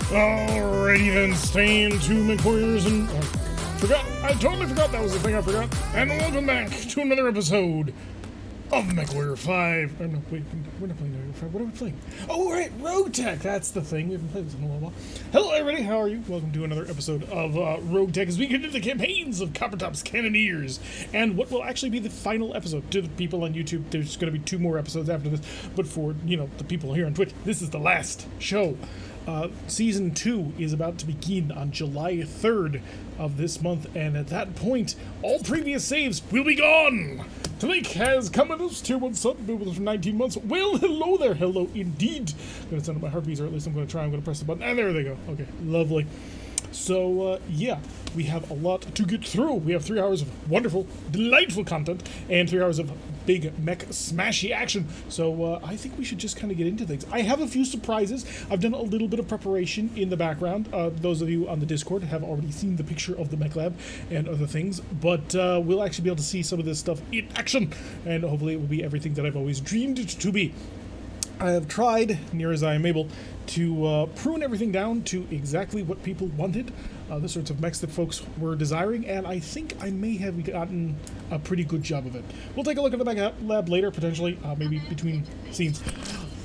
Alrighty then, staying to McWarriors and... I totally forgot that was the thing I forgot. And welcome back to another episode of MechWarrior 5. Oh, no, wait, we're not playing MechWarrior 5. What are we playing? Oh, right, RogueTech. That's the thing. We haven't played this in a little while. Hello, everybody. How are you? Welcome to another episode of RogueTech as we get into the campaigns of Coppertop's Cannoneers. And what will actually be the final episode. To the people on YouTube, there's going to be 2 more episodes after this. But for, the people here on Twitch, this is the last show. Season 2 is about to begin on July 3rd of this month, and at that point, all previous saves will be gone! Tlake has come at us, Tier 1 sub, been with us for 19 months. Well, hello there, hello indeed. I'm gonna send up my heartbeats, or at least I'm gonna try. I'm gonna press the button, and there they go. Okay, lovely. So, yeah, we have a lot to get through. We have 3 hours of wonderful, delightful content, and 3 hours of big mech smashy action. So, I think we should just kind of get into things. I have a few surprises. I've done a little bit of preparation in the background. Those of you on the Discord have already seen the picture of the mech lab and other things, but we'll actually be able to see some of this stuff in action, and hopefully it will be everything that I've always dreamed it to be. I have tried, near as I am able, to prune everything down to exactly what people wanted, the sorts of mechs that folks were desiring, and I think I may have gotten a pretty good job of it. We'll take a look at the mech lab later, potentially, maybe between scenes.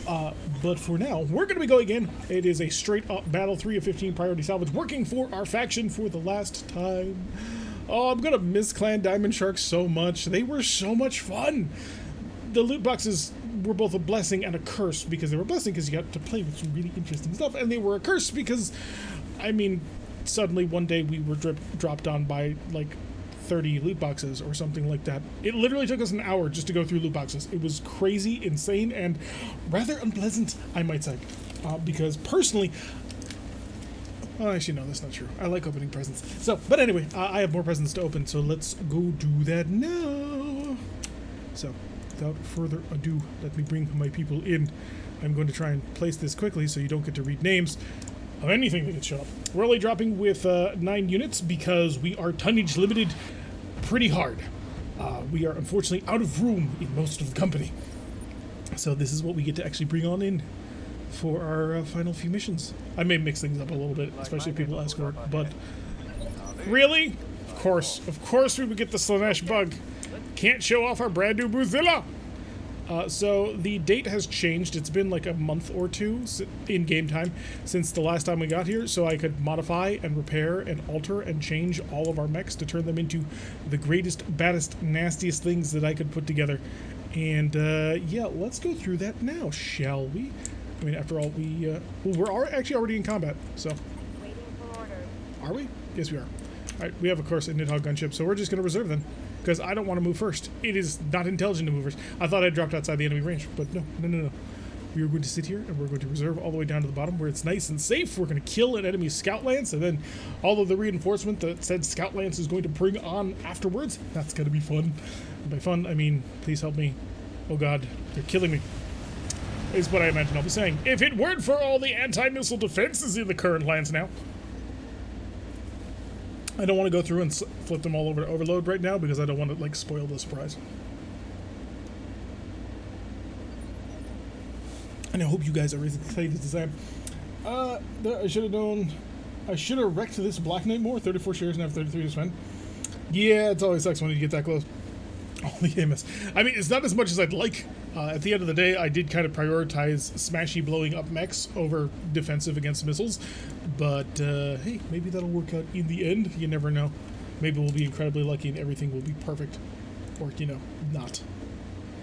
But for now, we're going to be going in. It is a straight-up Battle 3 of 15 priority salvage, working for our faction for the last time. Oh, I'm going to miss Clan Diamond Shark so much. They were so much fun. The loot boxes were both a blessing and a curse, because they were a blessing because you got to play with some really interesting stuff, and they were a curse because, I mean, suddenly one day we were dropped on by like 30 loot boxes or something like that. It literally took us an hour just to go through loot boxes. It was crazy, insane, and rather unpleasant, I might say, because personally, well, actually, no, that's not true. I like opening presents. So, but anyway, I have more presents to open, so let's go do that now. So, without further ado, let me bring my people in. I'm going to try and place this quickly so you don't get to read names of anything that gets shot up. We're only dropping with 9 units because we are tonnage limited pretty hard. We are unfortunately out of room in most of the company. So this is what we get to actually bring on in for our final few missions. I may mix things up a little bit, especially if people ask for it, but really? Of course we would get the Slanesh bug. Can't show off our brand new Mozilla. So the date has changed. It's been like a month or 2 in game time since the last time we got here, so I could modify and repair and alter and change all of our mechs to turn them into the greatest, baddest, nastiest things that I could put together. And yeah, let's go through that now, shall we? I mean, after all, well, we're actually already in combat, so. Waiting for orders. Are we? Yes, we are. All right, we have, of course, a Nidhogg gunship, so we're just going to reserve them, because I don't want to move first. It is not intelligent to move first. I thought I dropped outside the enemy range, but no. We are going to sit here, and we're going to reserve all the way down to the bottom where it's nice and safe. We're going to kill an enemy scout lance, and then all of the reinforcement that said scout lance is going to bring on afterwards. That's going to be fun. And by fun, I mean, please help me. Oh god, they're killing me. Is what I imagine I'll be saying. If it weren't for all the anti-missile defenses in the current lands now. I don't want to go through and flip them all over to overload right now because I don't want to, like, spoil the surprise. And I hope you guys are as excited as I am. I should have known. I should have wrecked this Black Knight more. 34 shares and I have 33 to spend. Yeah, it always sucks when you get that close. Oh, the MS. I mean, it's not as much as I'd like. At the end of the day, I did kind of prioritize smashy blowing up mechs over defensive against missiles. But, hey, maybe that'll work out in the end. You never know. Maybe we'll be incredibly lucky and everything will be perfect. Or, not.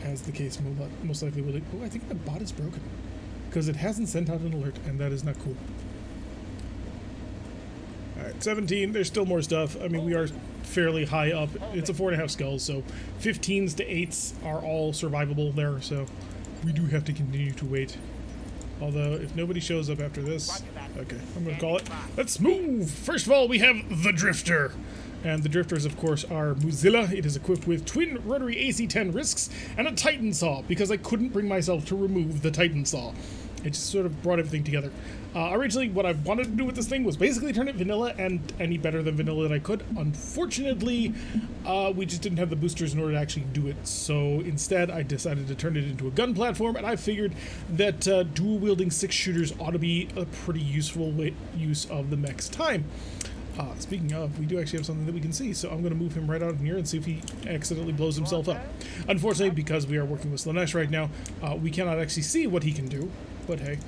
As the case most likely will be. Oh, I think that bot is broken. Because it hasn't sent out an alert, and that is not cool. Alright, 17. There's still more stuff. I mean, we are fairly high up. It's a 4.5 skulls, so 15s to 8s are all survivable there, so we do have to continue to wait. Although, if nobody shows up after this... Okay, I'm going to call it. Let's move! First of all, we have the Drifter. And the Drifter is, of course, our Mozilla. It is equipped with twin rotary AC-10 risks and a Titan Saw, because I couldn't bring myself to remove the Titan Saw. It just sort of brought everything together. Originally, what I wanted to do with this thing was basically turn it vanilla and any better than vanilla that I could. Unfortunately, we just didn't have the boosters in order to actually do it. So instead, I decided to turn it into a gun platform, and I figured that dual-wielding 6-shooters ought to be a pretty useful use of the mech's time. Speaking of, we do actually have something that we can see, so I'm going to move him right out in here and see if he accidentally blows himself up. Unfortunately, because we are working with Slanesh right now, we cannot actually see what he can do, but hey.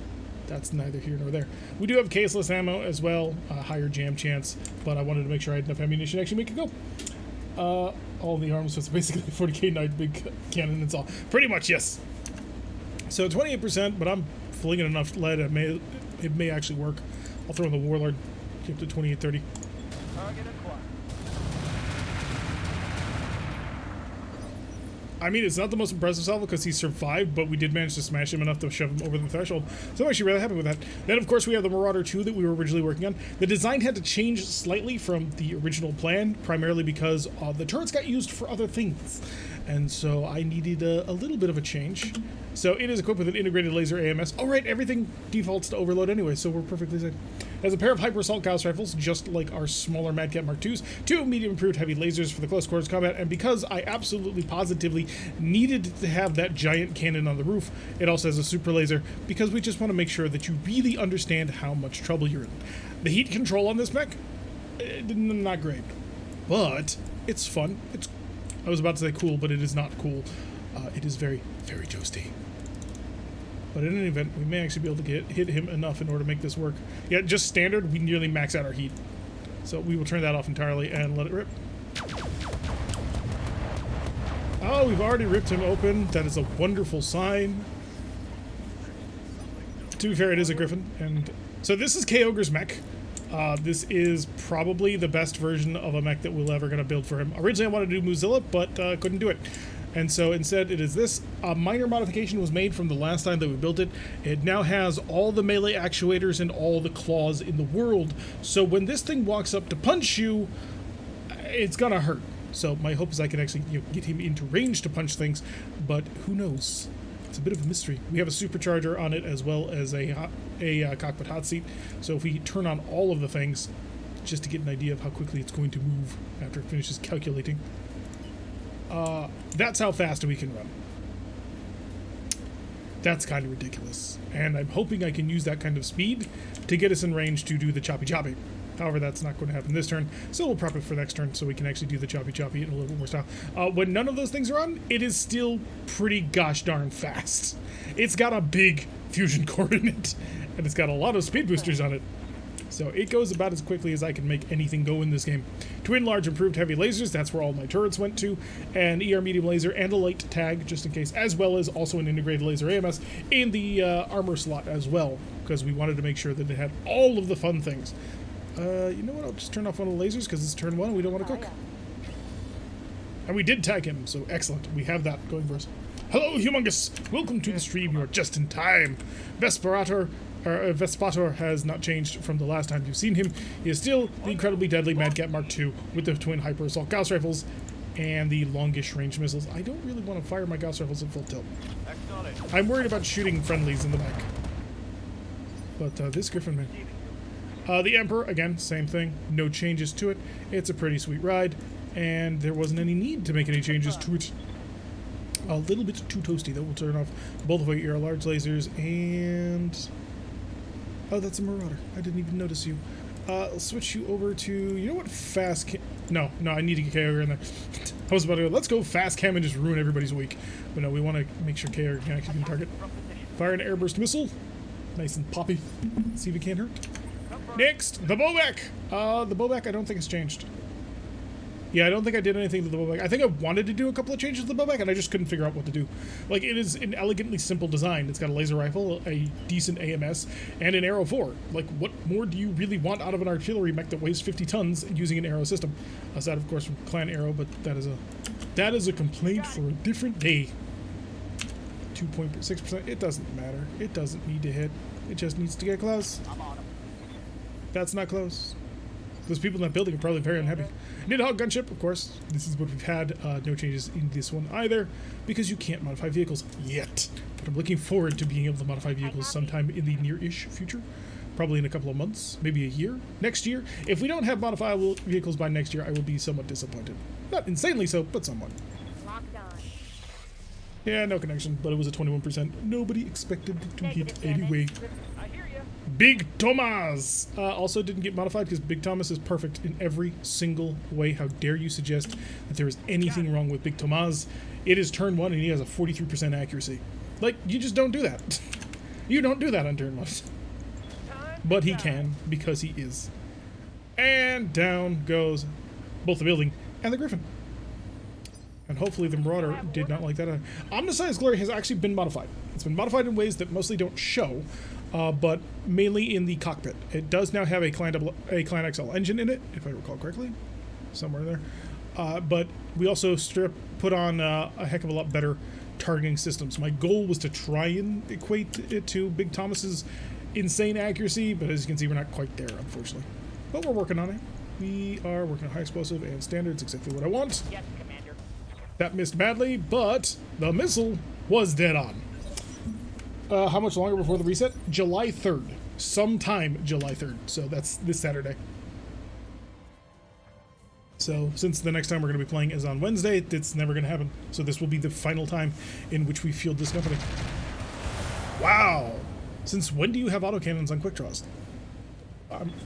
That's neither here nor there. We do have caseless ammo as well, higher jam chance, but I wanted to make sure I had enough ammunition to actually make it go. All the arms, so it's basically 40k knight, big cannon, it's all. Pretty much, yes. So 28%, but I'm flinging enough lead, it may actually work. I'll throw in the Warlord, keep it to 28-30. I mean, it's not the most impressive salvo because he survived, but we did manage to smash him enough to shove him over the threshold. So I'm actually really happy with that. Then, of course, we have the Marauder 2 that we were originally working on. The design had to change slightly from the original plan, primarily because the turrets got used for other things. And so I needed a little bit of a change. So it is equipped with an integrated laser AMS. Oh, right, everything defaults to overload anyway, so we're perfectly safe. It has a pair of hyper assault Gauss rifles, just like our smaller Mad Cat Mark IIs, 2 medium improved heavy lasers for the close quarters combat, and because I absolutely positively needed to have that giant cannon on the roof, it also has a super laser, because we just want to make sure that you really understand how much trouble you're in. The heat control on this mech, not great, but it's fun. I was about to say cool, but it is not cool. It is very, very toasty. But in any event, we may actually be able to hit him enough in order to make this work. Yeah, just standard, we nearly max out our heat. So we will turn that off entirely and let it rip. Oh, we've already ripped him open. That is a wonderful sign. To be fair, it is a Griffin. And so this is K-Ogre's mech. This is probably the best version of a mech that we're ever going to build for him. Originally, I wanted to do Muzilla, but couldn't do it. And so instead it is this. A minor modification was made from the last time that we built it. It now has all the melee actuators and all the claws in the world. So when this thing walks up to punch you, it's gonna hurt. So my hope is I can actually get him into range to punch things, but who knows? It's a bit of a mystery. We have a supercharger on it as well as a cockpit hot seat. So if we turn on all of the things, just to get an idea of how quickly it's going to move after it finishes calculating. That's how fast we can run. That's kind of ridiculous. And I'm hoping I can use that kind of speed to get us in range to do the choppy choppy. However, that's not going to happen this turn, so we'll prep it for next turn so we can actually do the choppy choppy in a little bit more style. When none of those things are on, it is still pretty gosh darn fast. It's got a big fusion core in it, and it's got a lot of speed boosters on it. So it goes about as quickly as I can make anything go in this game. Twin large improved heavy lasers, that's where all my turrets went to, an ER medium laser and a light tag, just in case, as well as also an integrated laser AMS in the armor slot as well, because we wanted to make sure that it had all of the fun things. You know what, I'll just turn off one of the lasers because it's turn 1 and we don't want to cook. And we did tag him, so excellent. We have that going for us. Hello, Humongous! Welcome to the stream, you are just in time. Vespator has not changed from the last time you've seen him. He is still the incredibly deadly Mad Cat Mark II with the twin hyper assault Gauss rifles and the longish range missiles. I don't really want to fire my Gauss rifles at full tilt. I'm worried about shooting friendlies in the back. But this Griffin, man. The Emperor, again, same thing. No changes to it. It's a pretty sweet ride, and there wasn't any need to make any changes to it. A little bit too toasty, though. We'll turn off both of our large lasers, and... Oh, that's a Marauder. I didn't even notice you. I'll switch you over to... You know what? Fast cam... No, I need to get K-Ogre in there. I was about to go, let's go fast cam and just ruin everybody's week. But no, we want to make sure K-Ogre can actually target. Fire an airburst missile. Nice and poppy. See if it can't hurt. Next, the bowback. The bowback I don't think has changed. Yeah, I don't think I did anything to the bowback. I think I wanted to do a couple of changes to the bowback, and I just couldn't figure out what to do. Like, it is an elegantly simple design. It's got a laser rifle, a decent AMS, and an Arrow 4. Like, what more do you really want out of an artillery mech that weighs 50 tons using an Arrow system? Aside, of course, from Clan Arrow, but that is a complaint for a different day. 2.6%. It doesn't matter. It doesn't need to hit. It just needs to get close. That's not close. Those people in that building are probably very unhappy. Nidhogg gunship, of course. This is what we've had. No changes in this one either, because you can't modify vehicles yet. But I'm looking forward to being able to modify vehicles sometime in the near-ish future. probably in a couple of months, maybe a year, next year. If we don't have modifiable vehicles by next year, I will be somewhat disappointed. Not insanely so, but somewhat. Locked on. Yeah, no connection, but it was a 21%. Nobody expected to hit Negative anyway. I hear you. Big Thomas also didn't get modified because Big Thomas is perfect in every single way. How dare you suggest that there is anything wrong with Big Thomas? It is turn 1 and he has a 43% accuracy. Like, you just don't do that. You don't do that on turn 1. But he can, because he is. And down goes both the building and the Griffin. And hopefully the Marauder did not like that. Omniscience Glory has actually been modified. It's been modified in ways that mostly don't show, but mainly in the cockpit. It does now have a Clan XL engine in it, if I recall correctly. Somewhere there. But we also put on a heck of a lot better targeting systems. My goal was to try and equate it to Big Thomas's insane accuracy, but as you can see, we're not quite there, unfortunately. But we're working on it. We are working on high explosive and standards, exactly what I want. Yes, Commander. That missed badly, but the missile was dead on. How much longer before the reset? July 3rd. Sometime July 3rd. So that's this Saturday. So since the next time we're going to be playing is on Wednesday, it's never going to happen. So this will be the final time in which we field this company. Wow! Since when do you have autocannons on quick draws?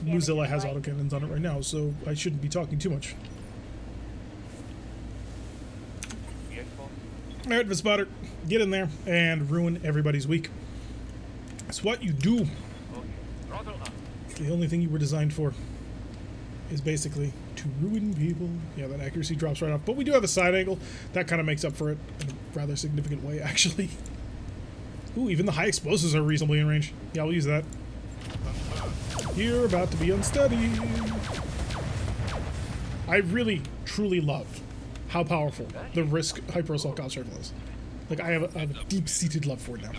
Mozilla has autocannons on it right now, so I shouldn't be talking too much. Alright, Vespotter, get in there and ruin everybody's week. That's what you do. It's the only thing you were designed for, is basically to ruin people. Yeah, that accuracy drops right off. But we do have a side angle. That kind of makes up for it in a rather significant way, actually. Ooh, even the high explosives are reasonably in range. Yeah, I'll use that. You're about to be unsteady. I really, truly love how powerful the Risk Hyper Assault Gauss Rifle is. Like, I have a deep-seated love for it now.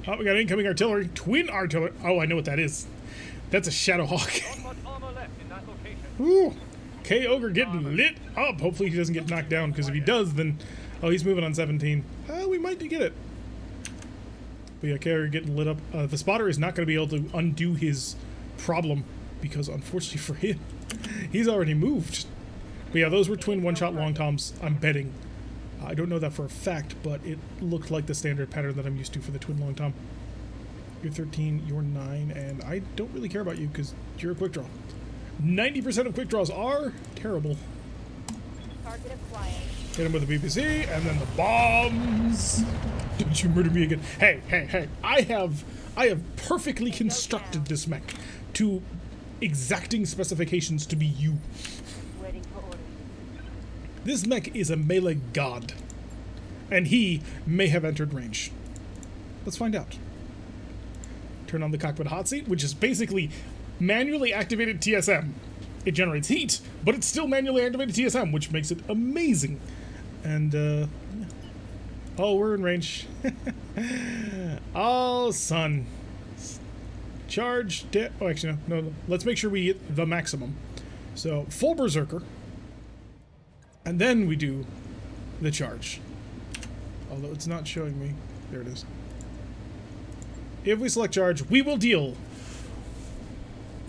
Oh, we got incoming artillery. Twin artillery. Oh, I know what that is. That's a Shadowhawk. Ooh. K-Ogre getting lit up. Hopefully he doesn't get knocked down, because if he does, then... Oh, he's moving on 17. We might get it. But yeah, K-Ogre getting lit up. The spotter is not going to be able to undo his problem, because unfortunately for him, he's already moved. But yeah, those were twin one-shot long toms, I'm betting. I don't know that for a fact, but it looked like the standard pattern that I'm used to for the twin long tom. You're 13, you're 9, and I don't really care about you because you're a quick draw. 90% of quick draws are terrible. Target acquired. Hit him with a BPC, and then the bombs. Don't you murder me again. Hey. I have perfectly constructed this mech to exacting specifications to be you. Waiting for orders. This mech is a melee god, and he may have entered range. Let's find out. Turn on the cockpit hot seat, which is basically manually activated TSM. It generates heat, but it's still manually activated TSM, which makes it amazing. And, yeah. Oh, we're in range. Oh, son. Charge. Oh, actually, no. Let's make sure we hit the maximum. So, full Berserker. And then we do the charge. Although it's not showing me. There it is. If we select charge, we will deal...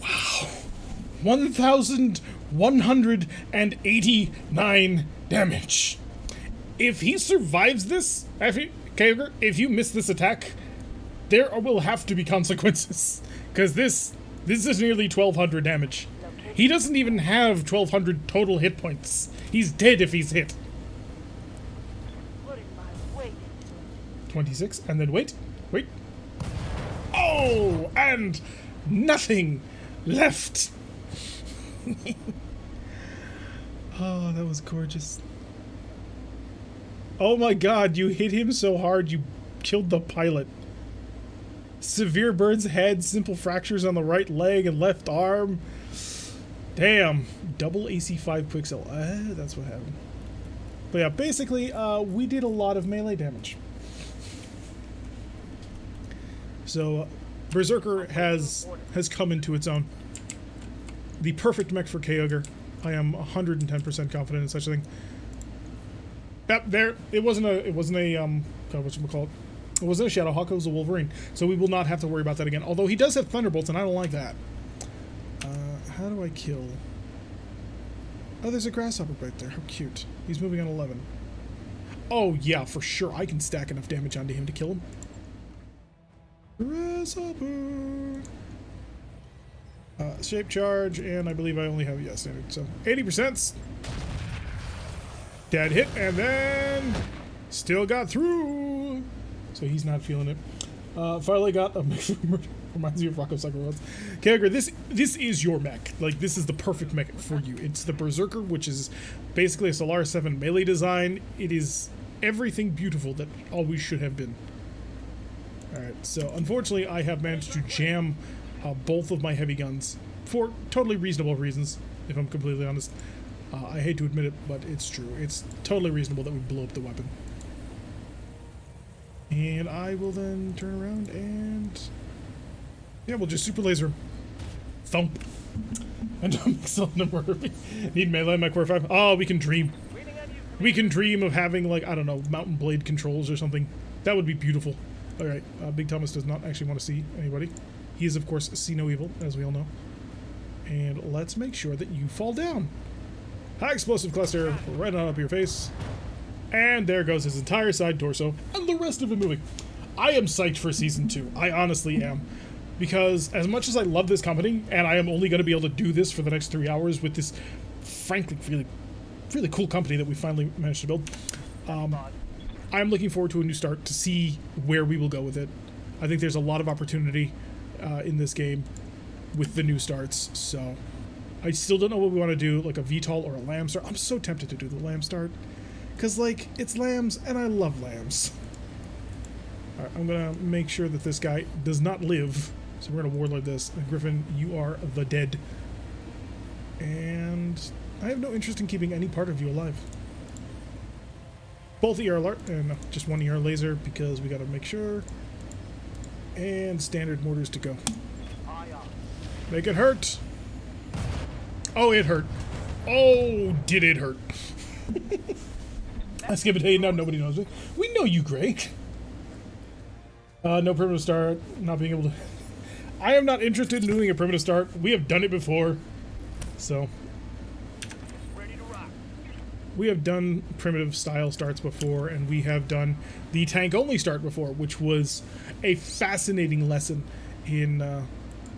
Wow. 1,189 damage. If he survives this, if you miss this attack, there will have to be consequences. Because this is nearly 1,200 damage. He doesn't even have 1,200 total hit points. He's dead if he's hit. 26, and then wait. Oh, and nothing left. Oh, that was gorgeous. Oh my god, you hit him so hard you killed the pilot. Severe burns head, simple fractures on the right leg and left arm. Damn. Double AC5 Quicksell. That's what happened. But yeah, basically, we did a lot of melee damage. So, Berserker has come into its own. The perfect mech for K-Ogre. I am 110% confident in such a thing. It wasn't a God, whatchamacallit? It wasn't a Shadowhawk, it was a Wolverine. So we will not have to worry about that again. Although he does have Thunderbolts, and I don't like that. How do I kill? Oh, there's a Grasshopper right there. How cute. He's moving on 11. Oh, yeah, for sure. I can stack enough damage onto him to kill him. Grasshopper. Shape charge, and I believe I only have, yeah, standard. So 80%. Dead hit, and then still got through. So he's not feeling it. Finally got a reminds me of Rocco Cyclones. Kagger, this is your mech. Like, this is the perfect mech for you. It's the Berserker, which is basically a Solaris VII melee design. It is everything beautiful that always should have been. Alright, so unfortunately I have managed to jam both of my heavy guns for totally reasonable reasons, if I'm completely honest. I hate to admit it, but it's true. It's totally reasonable that we blow up the weapon. And I will then turn around and... yeah, we'll just super laser him. Thump. And don't cylinder murder me. Need melee mech Warrior 5. Oh, we can dream. We can dream of having, like, I don't know, mountain blade controls or something. That would be beautiful. Alright, Big Thomas does not actually want to see anybody. He is, of course, see no evil, as we all know. And let's make sure that you fall down. High explosive cluster right on up your face. And there goes his entire side torso, and the rest of him moving. I am psyched for Season 2. I honestly am. Because as much as I love this company, and I am only going to be able to do this for the next 3 hours with this, frankly, really cool company that we finally managed to build, I'm looking forward to a new start to see where we will go with it. I think there's a lot of opportunity in this game with the new starts, so I still don't know what we want to do, like a VTOL or a LAM start. I'm so tempted to do the LAM start, because, like, it's lambs, and I love lambs. Alright, I'm gonna make sure that this guy does not live, so we're gonna warlord this. Griffin, you are the dead. And I have no interest in keeping any part of you alive. Both ER alert, and no, just one ER laser, because we gotta make sure. And standard mortars to go. Make it hurt! Oh, it hurt. Oh, did it hurt. I skip it, hey, now nobody knows me. We know you, Greg. No primitive start, not being able to... I am not interested in doing a primitive start. We have done it before. So... Ready to rock. we have done primitive style starts before, and we have done the tank-only start before, which was a fascinating lesson in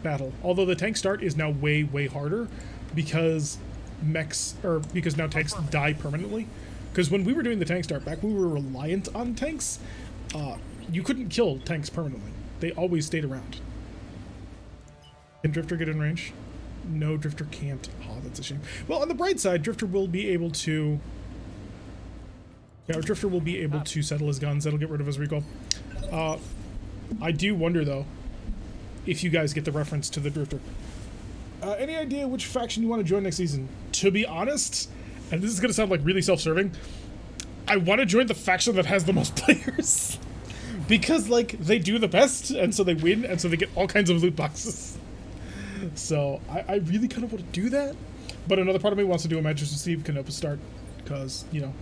battle. Although the tank start is now way, way harder because because now tanks die permanently. Because when we were doing the tank start, back when we were reliant on tanks, you couldn't kill tanks permanently. They always stayed around. Can Drifter get in range? No, Drifter can't. Oh, that's a shame. Well, on the bright side, Drifter will be able to... yeah, Drifter will be able to settle his guns. That'll get rid of his recoil. I do wonder, though, if you guys get the reference to the Drifter. Any idea which faction you want to join next season? To be honest, and this is going to sound like really self-serving, I want to join the faction that has the most players. Because, like, they do the best, and so they win, and so they get all kinds of loot boxes. So, I really kind of want to do that. But another part of me wants to do a Manchester Steve Canopus start. Because, you know,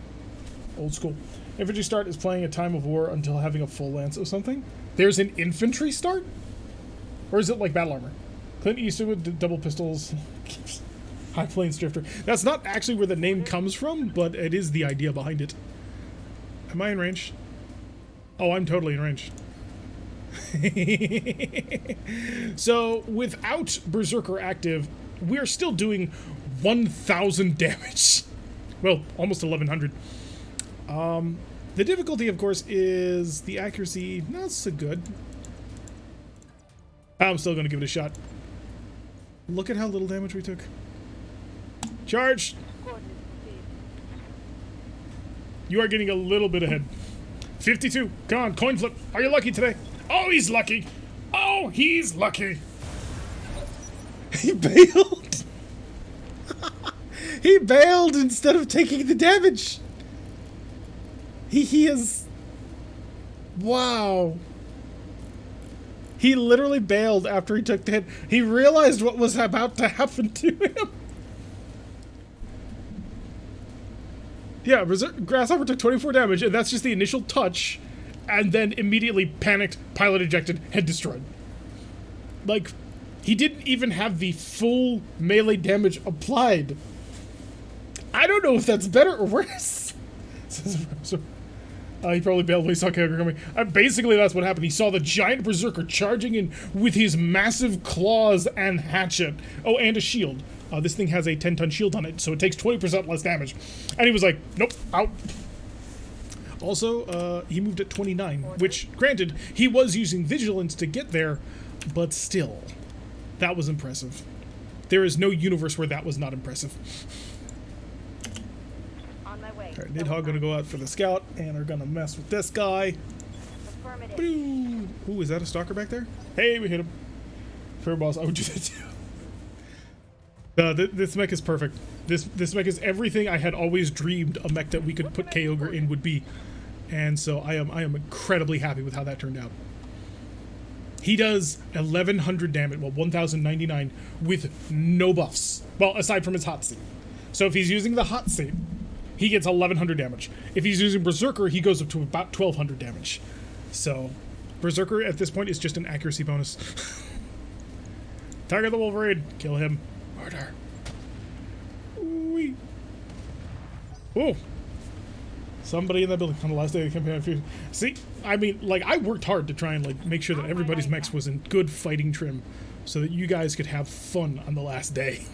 old school. Infantry start is playing a Time of War until having a full lance or something. There's an infantry start? Or is it like battle armor? Clint Eastwood, double pistols, High Plains Drifter. That's not actually where the name comes from, but it is the idea behind it. Am I in range? Oh, I'm totally in range. So, without Berserker active, we're still doing 1,000 damage. Well, almost 1,100. The difficulty, of course, is the accuracy not so good. I'm still going to give it a shot. Look at how little damage we took. Charge! You are getting a little bit ahead. 52. Come on, coin flip. Are you lucky today? Oh, he's lucky. Oh, he's lucky. He bailed. He bailed instead of taking the damage. He is... wow. He literally bailed after he took the hit. He realized what was about to happen to him. Yeah, Grasshopper took 24 damage, and that's just the initial touch. and then immediately panicked, pilot ejected, head destroyed. Like, he didn't even have the full melee damage applied. I don't know if that's better or worse. He probably bailed when he saw Kyogre coming. Basically, that's what happened. He saw the giant berserker charging in with his massive claws and hatchet. Oh, and a shield. This thing has a 10-ton shield on it, so it takes 20% less damage. And he was like, nope, out. Also, he moved at 29, which, granted, he was using Vigilance to get there, but still, that was impressive. There is no universe where that was not impressive. Alright, Nidhogg gonna go out for the scout, and are gonna mess with this guy. Ooh, is that a stalker back there? Hey, we hit him. Fair boss, I would do that too. This mech is perfect. This mech is everything I had always dreamed a mech that we could put Kyogre in would be. And so I am incredibly happy with how that turned out. He does 1100 damage, well 1099 with no buffs. Well, aside from his hot seat. So if he's using the hot seat, he gets 1100 damage. If he's using Berserker, he goes up to about 1200 damage. So Berserker at this point is just an accuracy bonus. Target the Wolverine, kill him. Murder. Ooh-wee. Whoa. Somebody in that building on the last day of the campaign. See, I mean, like, I worked hard to try and, like, make sure that everybody's mechs was in good fighting trim so that you guys could have fun on the last day.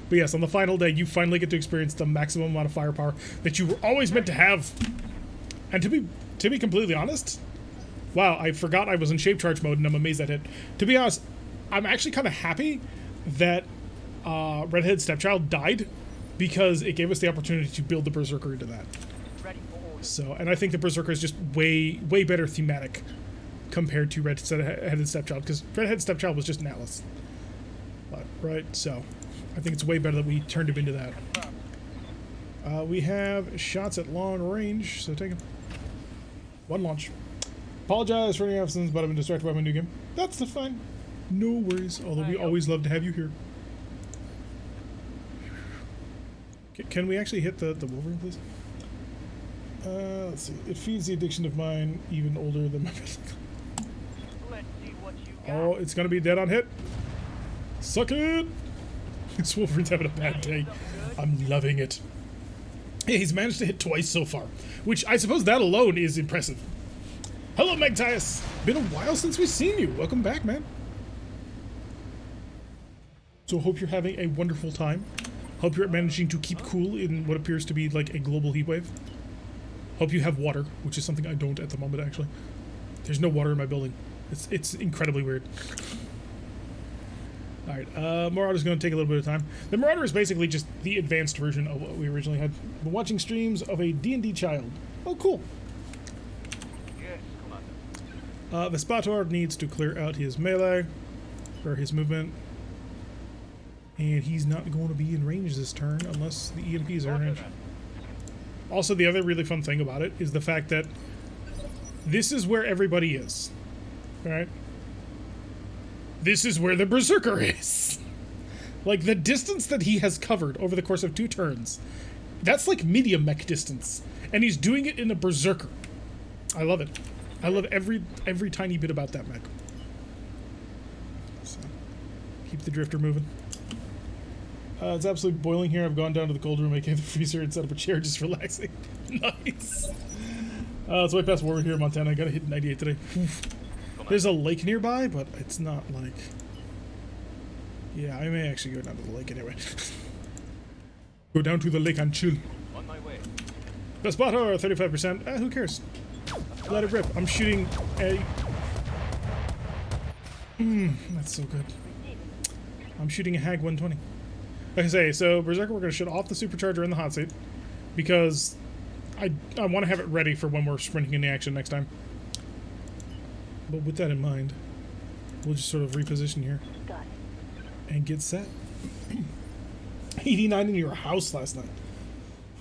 But yes, on the final day, you finally get to experience the maximum amount of firepower that you were always meant to have. And to be completely honest, wow, I forgot I was in shape charge mode, and I'm amazed that hit. To be honest, I'm actually kind of happy that Redhead Stepchild died, because it gave us the opportunity to build the Berserker into that. So, and I think the Berserker is just way better thematic compared to Redheaded Stepchild, because Redheaded Stepchild was just an Atlas. But, right, so I think it's way better that we turned him into that. We have shots at long range, so take him. One launch. Apologize for any absence, but I've been distracted by my new game. That's the fine. No worries, although we always love to have you here. Can we actually hit the Wolverine, please? Let's see. It feeds the addiction of mine, even older than my physical. Oh, it's gonna be dead on hit. Suck it! This Wolverine's having a bad day. I'm loving it. Hey, he's managed to hit twice so far, which I suppose that alone is impressive. Hello, Magtias! Been a while since we've seen you. Welcome back, man. So hope you're having a wonderful time. Hope you're managing to keep cool in what appears to be like a global heat wave. Hope you have water, which is something I don't at the moment, actually. There's no water in my building. It's incredibly weird. Alright, Marauder's going to take a little bit of time. The Marauder is basically just the advanced version of what we originally had. Been watching streams of a D&D child. Oh, cool. Vespator needs to clear out his melee, or his movement. And he's not going to be in range this turn unless the EMPs are in range. Also, the other really fun thing about it is the fact that this is where everybody is. Alright? This is where the Berserker is. Like, the distance that he has covered over the course of 2 turns, that's like medium mech distance. And he's doing it in a Berserker. I love it. I love every tiny bit about that mech. So, keep the drifter moving. It's absolutely boiling here. I've gone down to the cold room, aka the freezer, and set up a chair just relaxing. Nice. It's way past warm here in Montana. I gotta hit 98 today. There's a lake nearby, but it's not like... Yeah, I may actually go down to the lake anyway. Go down to the lake and chill. On my way. Vespator, 35%. Who cares? Let it rip. I'm shooting a... that's so good. I'm shooting a Hag 120. Like I say, so Berserker, we're going to shut off the supercharger in the hot seat because I want to have it ready for when we're sprinting into action next time. But with that in mind, we'll just sort of reposition here and get set. 89 in your house last night.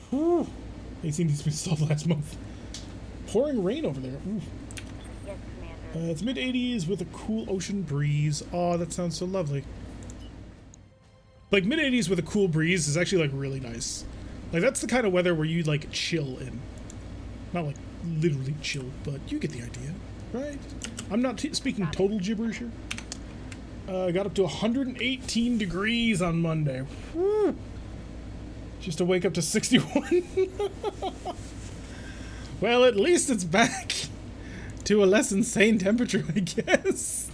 Whew. 18 needs to be installed last month. Pouring rain over there. Ooh. Yes, Commander. It's mid-80s with a cool ocean breeze. Oh, that sounds so lovely. Like, mid-80s with a cool breeze is actually, like, really nice. Like, that's the kind of weather where you, like, chill in. Not, like, literally chill, but you get the idea, right? I'm not speaking total gibberish here. Got up to 118 degrees on Monday. Woo. Just to wake up to 61. Well, at least it's back to a less insane temperature, I guess.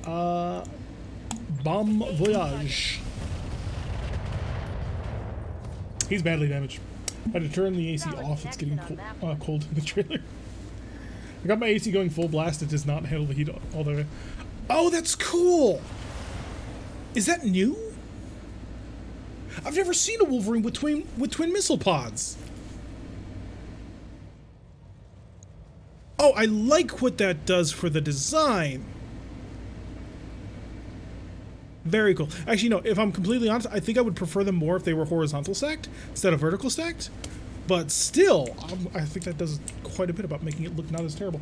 Bon voyage. He's badly damaged. I had to turn the AC off. It's getting cold in the trailer. I got my AC going full blast. It does not handle the heat all the way. Oh, that's cool. Is that new? I've never seen a Wolverine with twin missile pods. Oh, I like what that does for the design. Very cool. Actually, no, if I'm completely honest, I think I would prefer them more if they were horizontal stacked instead of vertical stacked. But still, I think that does quite a bit about making it look not as terrible.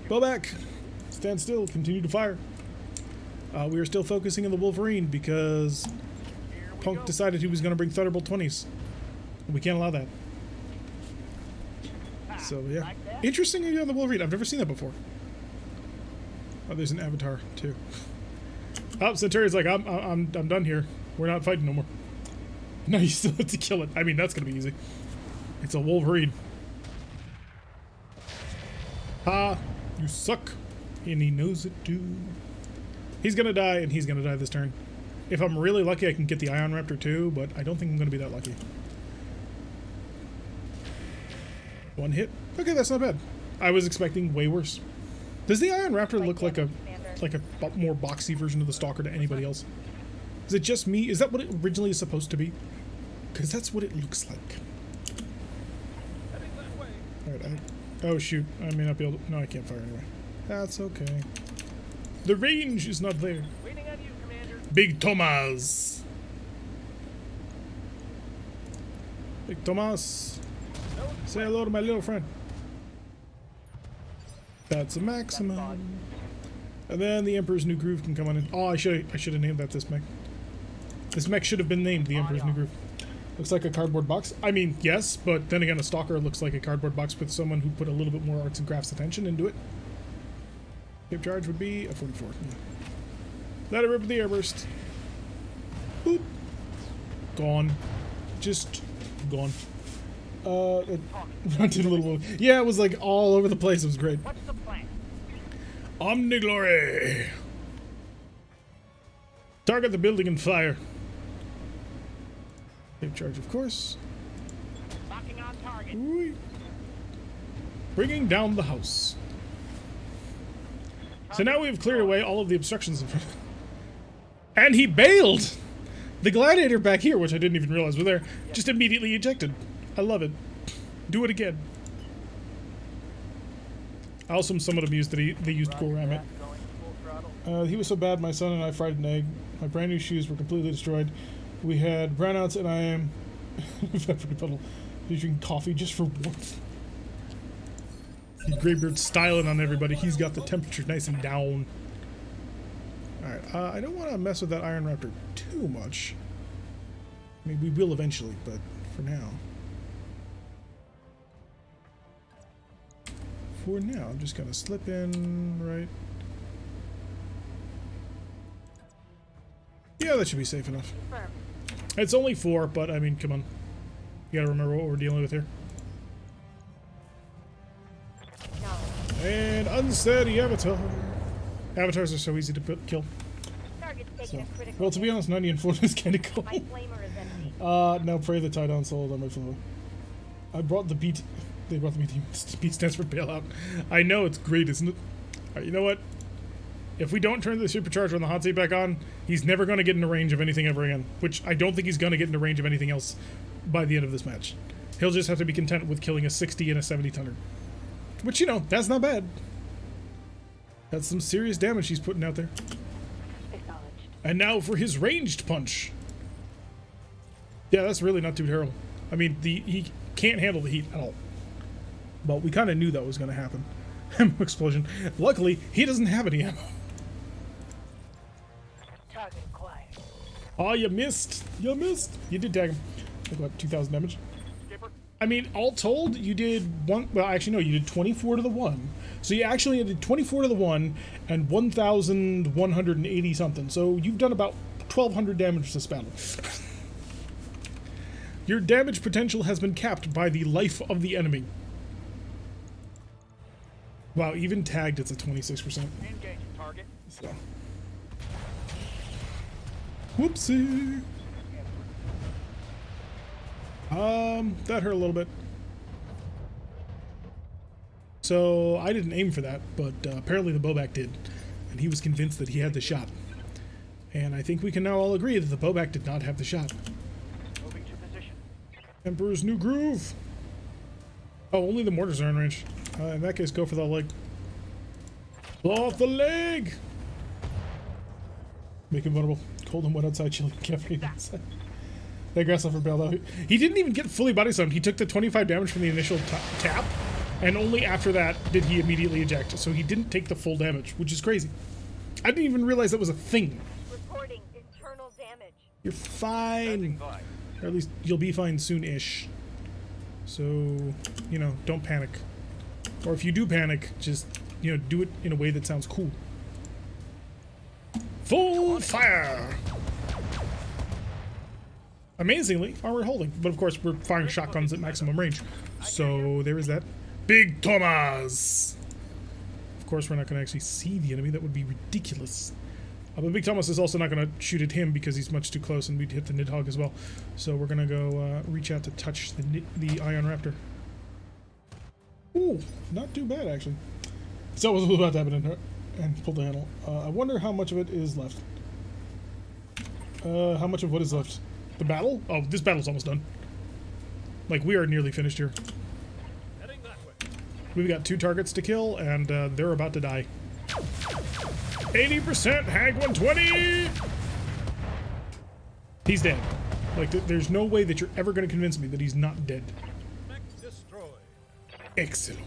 Go back. Stand still. Continue to fire. We are still focusing on the Wolverine because Punk decided he was going to bring Thunderbolt 20s. We can't allow that. So, yeah. Interesting idea on the Wolverine. I've never seen that before. Oh, there's an avatar, too. Oh, Centurion's like, I'm done here. We're not fighting no more. No, you still have to kill it. I mean, that's going to be easy. It's a Wolverine. Ha! You suck. And he knows it, too. He's going to die, and he's going to die this turn. If I'm really lucky, I can get the Ion Raptor, too, but I don't think I'm going to be that lucky. One hit. Okay, that's not bad. I was expecting way worse. Does the Ion Raptor look like a more boxy version of the Stalker to anybody else? Is it just me? Is that what it originally is supposed to be? Because that's what it looks like. Alright, oh shoot. I may not be able to... No, I can't fire anyway. That's okay. The range is not there. Waiting on you, Commander. Big Thomas. Big Thomas. Say hello to my little friend. That's a maximum. And then the Emperor's New Groove can come on in. Oh, I should have named that this mech. This mech should have been named the Emperor's New Groove. Looks like a cardboard box. I mean, yes, but then again, a Stalker looks like a cardboard box with someone who put a little bit more arts and crafts attention into it. Cape charge would be a 44. Let it rip with the airburst. Boop. Gone. Just gone. It did a little. Yeah, it was like all over the place. It was great. What's the plan? Omniglory. Target the building and fire. Cape charge, of course. Locking on target. Ooh. Bringing down the house. So now we've cleared away all of the obstructions in front. And he bailed! The Gladiator back here, which I didn't even realize was there, just immediately ejected. I love it. Do it again. I also am somewhat amused that they used Cool Ram it. He was so bad, my son and I fried an egg. My brand new shoes were completely destroyed. We had brownouts and I am pretty puddle. He's drinking coffee just for warmth. Greybeard styling on everybody. He's got the temperature nice and down. Alright, I don't want to mess with that Iron Raptor too much. I mean, we will eventually, but for now. For now, I'm just going to slip in, right? Yeah, that should be safe enough. It's only 4, but I mean, come on. You gotta remember what we're dealing with here. And unsteady avatar. Avatars are so easy to kill. So, well, to be honest, 90 and 40 is kind of cool. Now pray the tie down soul on my floor. I brought the beat. They brought the beat. Beat stands for bailout. I know, it's great, isn't it? Alright, you know what? If we don't turn the supercharger on the hot seat back on, he's never going to get into range of anything ever again. Which I don't think he's going to get into range of anything else by the end of this match. He'll just have to be content with killing a 60 and a 70 tonner. Which, you know, that's not bad. That's some serious damage he's putting out there. And now for his ranged punch. Yeah, that's really not too terrible. I mean, he can't handle the heat at all. But we kind of knew that was going to happen. Ammo explosion. Luckily, he doesn't have any ammo. Target acquired. Oh, you missed. You missed. You did tag him. Like, what, 2,000 damage? I mean, all told, you did one. Well, actually, no, you did 24 to the 1. So you actually did 24 to the 1 and 1,180 something. So you've done about 1,200 damage this battle. Your damage potential has been capped by the life of the enemy. Wow, even tagged, it's a 26%. Engage target. So. Whoopsie. That hurt a little bit. So I didn't aim for that, but apparently the bowback did, and he was convinced that he had the shot. And I think we can now all agree that the bowback did not have the shot. Moving to position. Emperor's New Groove. Oh, only the mortars are in range. In that case, go for the leg. Blow off the leg! Make him vulnerable. Cold and wet outside, chilly caffeine inside. The aggressive rebel though. He didn't even get fully body slammed. He took the 25 damage from the initial tap, and only after that did he immediately eject. So he didn't take the full damage, which is crazy. I didn't even realize that was a thing. Reporting internal damage. You're fine. Or at least you'll be fine soon-ish. So, you know, don't panic. Or if you do panic, just, you know, do it in a way that sounds cool. Full fire! Amazingly, armor holding. But of course, we're firing shotguns at maximum range. So there is that. Big Thomas! Of course, we're not going to actually see the enemy. That would be ridiculous. But Big Thomas is also not going to shoot at him because he's much too close, and we'd hit the Nidhogg as well. So we're going to go reach out to touch the Ion Raptor. Ooh, not too bad, actually. So I was about to happen and pull the handle. I wonder how much of it is left. How much of what is left? The battle? Oh, this battle's almost done. Like, we are nearly finished here. Heading that way. We've got 2 targets to kill, and they're about to die. 80% Hag 120! He's dead. Like, there's no way that you're ever going to convince me that he's not dead. Mech destroyed. Excellent.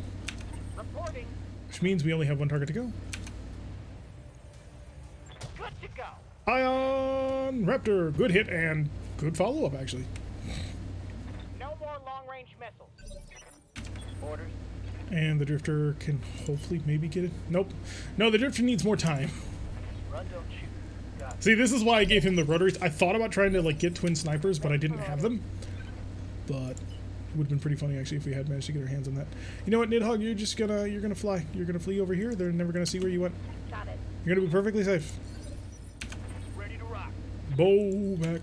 Reporting. Which means we only have 1 target to go. Good to go. Ion Raptor! Good hit and good follow-up, actually. No more long-range missiles. Orders. And the Drifter can hopefully maybe get it. Nope. No, the Drifter needs more time. Run, don't shoot. Got it. See, this is why I gave him the rotaries. I thought about trying to, like, get twin snipers, but I didn't have them. But it would have been pretty funny, actually, if we had managed to get our hands on that. You know what, Nidhogg? You're gonna fly. You're gonna flee over here. They're never gonna see where you went. Got it. You're gonna be perfectly safe. Ready to rock. Bow back.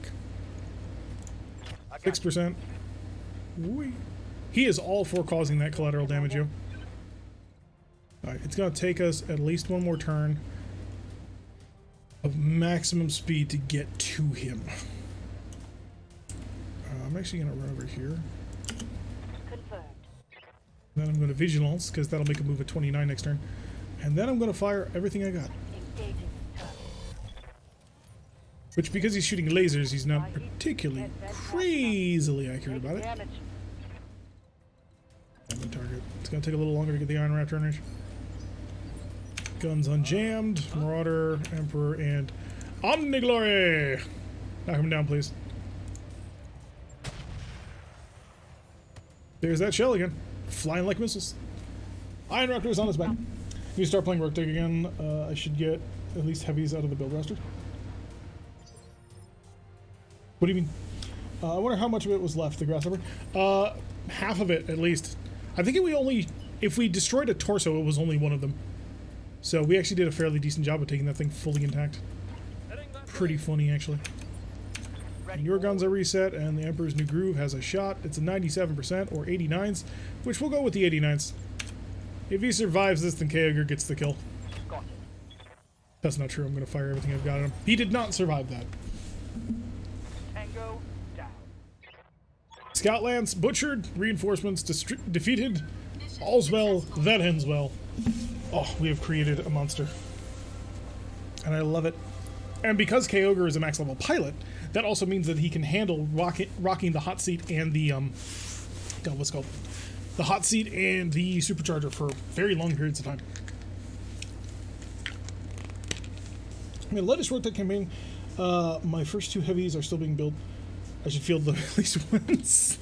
I got 6%. Whee. He is all for causing that collateral damage, yo. Alright, it's gonna take us at least 1 more turn of maximum speed to get to him. I'm actually gonna run over here. Confirmed. Then I'm gonna Vigilance, because that'll make a move at 29 next turn. And then I'm gonna fire everything I got. Engaging target. Which, because he's shooting lasers, he's not particularly crazily accurate about it. Damage. Diamond target. It's gonna take a little longer to get the Iron Raptor in range. Guns unjammed. Marauder, Emperor, and Omniglory! Knock him down, please. There's that shell again. Flying like missiles. Iron Raptor is on his back. If you start playing RogueTech again, I should get at least heavies out of the build roster. What do you mean? I wonder how much of it was left, the Grasshopper. Half of it, at least. I think if we destroyed a torso, it was only 1 of them. So we actually did a fairly decent job of taking that thing fully intact. Pretty funny, actually. And your guns are reset, and the Emperor's New Groove has a shot. It's a 97% or 89s, which we'll go with the 89s. If he survives this, then Kyogre gets the kill. Got it. That's not true. I'm going to fire everything I've got at him. He did not survive that. Tango down. Scout Lance butchered, reinforcements defeated. All's well that ends well. Oh, we have created a monster. And I love it. And because Kyogre is a max level pilot, that also means that he can handle rocking the hot seat and the God, what's it called? The hot seat and the supercharger for very long periods of time. I mean, latest RogueTech campaign, my first 2 heavies are still being built. I should field them at least once.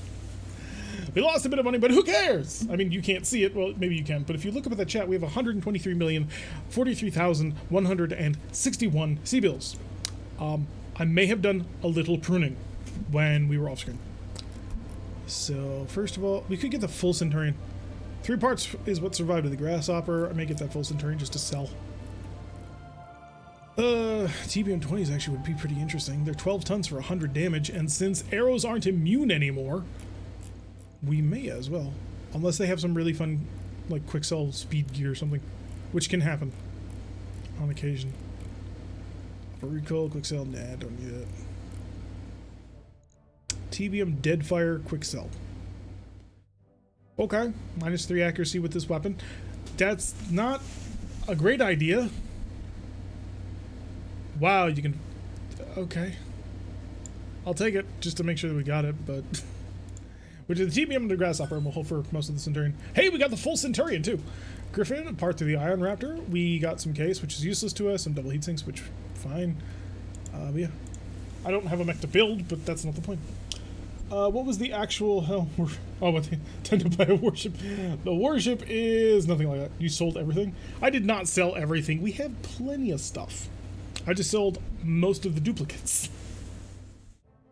We lost a bit of money, but who cares? I mean, you can't see it. Well, maybe you can. But if you look up at the chat, we have 123,043,161 C-bills. I may have done a little pruning when we were off screen. So, first of all, we could get the full Centurion. 3 parts is what survived of the Grasshopper. I may get that full Centurion just to sell. TBM-20s actually would be pretty interesting. They're 12 tons for 100 damage, and since arrows aren't immune anymore, we may as well. Unless they have some really fun, like, quick sell speed gear or something, which can happen on occasion. For recoil, quick sell, nah, don't need it. TBM Deadfire quick sell. Okay, -3 accuracy with this weapon. That's not a great idea. Wow, you can... Okay. I'll take it, just to make sure that we got it, but... Which is the TBM and the Grasshopper, and we'll hold for most of the Centurion. Hey, we got the full Centurion, too! Griffin, a part through the Ion Raptor. We got some case, which is useless to us, some double heat sinks, which, fine. But yeah. I don't have a mech to build, but that's not the point. What was the actual... what they tend to buy a warship. The warship is nothing like that. You sold everything? I did not sell everything. We have plenty of stuff. I just sold most of the duplicates.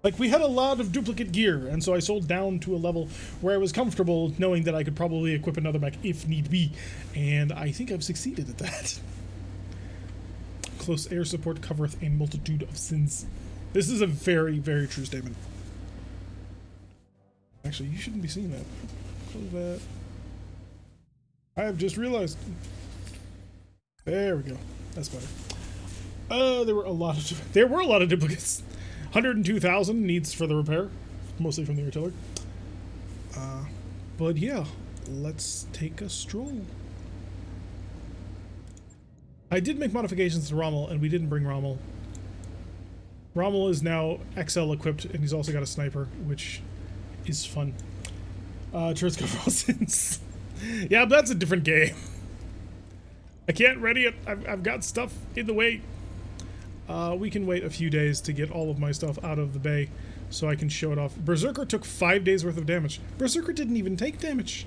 Like, we had a lot of duplicate gear, and so I sold down to a level where I was comfortable knowing that I could probably equip another mech if need be. And I think I've succeeded at that. Close air support covereth a multitude of sins. This is a very, very true statement. Actually, you shouldn't be seeing that. Close that. I have just realized. There we go. That's better. There were a lot of duplicates. 102,000 needs for the repair, mostly from the artillery. But yeah, let's take a stroll. I did make modifications to Rommel, and we didn't bring Rommel. Rommel is now XL equipped, and he's also got a sniper, which is fun. Turrets cover all sins. Yeah, but that's a different game. I can't ready it. I've got stuff in the way. We can wait a few days to get all of my stuff out of the bay so I can show it off. Berserker took 5 days worth of damage. Berserker didn't even take damage.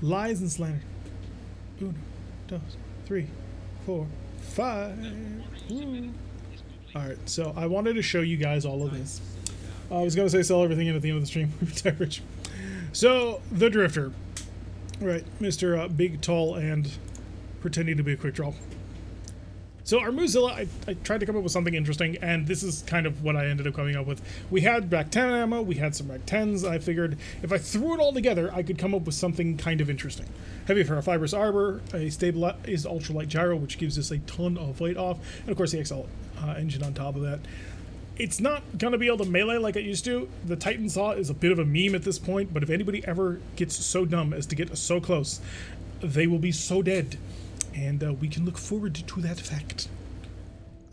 Lies and slander. 1, 2, 3, 4, 5. Alright, so I wanted to show you guys all of this. I was going to say sell everything in at the end of the stream. Retire rich. So, the Drifter. Right, Mr. Big, Tall, and pretending to be a quick draw. So our Muzilla, I tried to come up with something interesting, and this is kind of what I ended up coming up with. We had Rack 10 ammo, we had some Rack 10s, and I figured if I threw it all together, I could come up with something kind of interesting. Heavy ferrofibrous arbor, a stabilized ultralight gyro, which gives us a ton of weight off, and of course the XL engine on top of that. It's not going to be able to melee like it used to. The Titan Saw is a bit of a meme at this point, but if anybody ever gets so dumb as to get so close, they will be so dead. And we can look forward to that fact.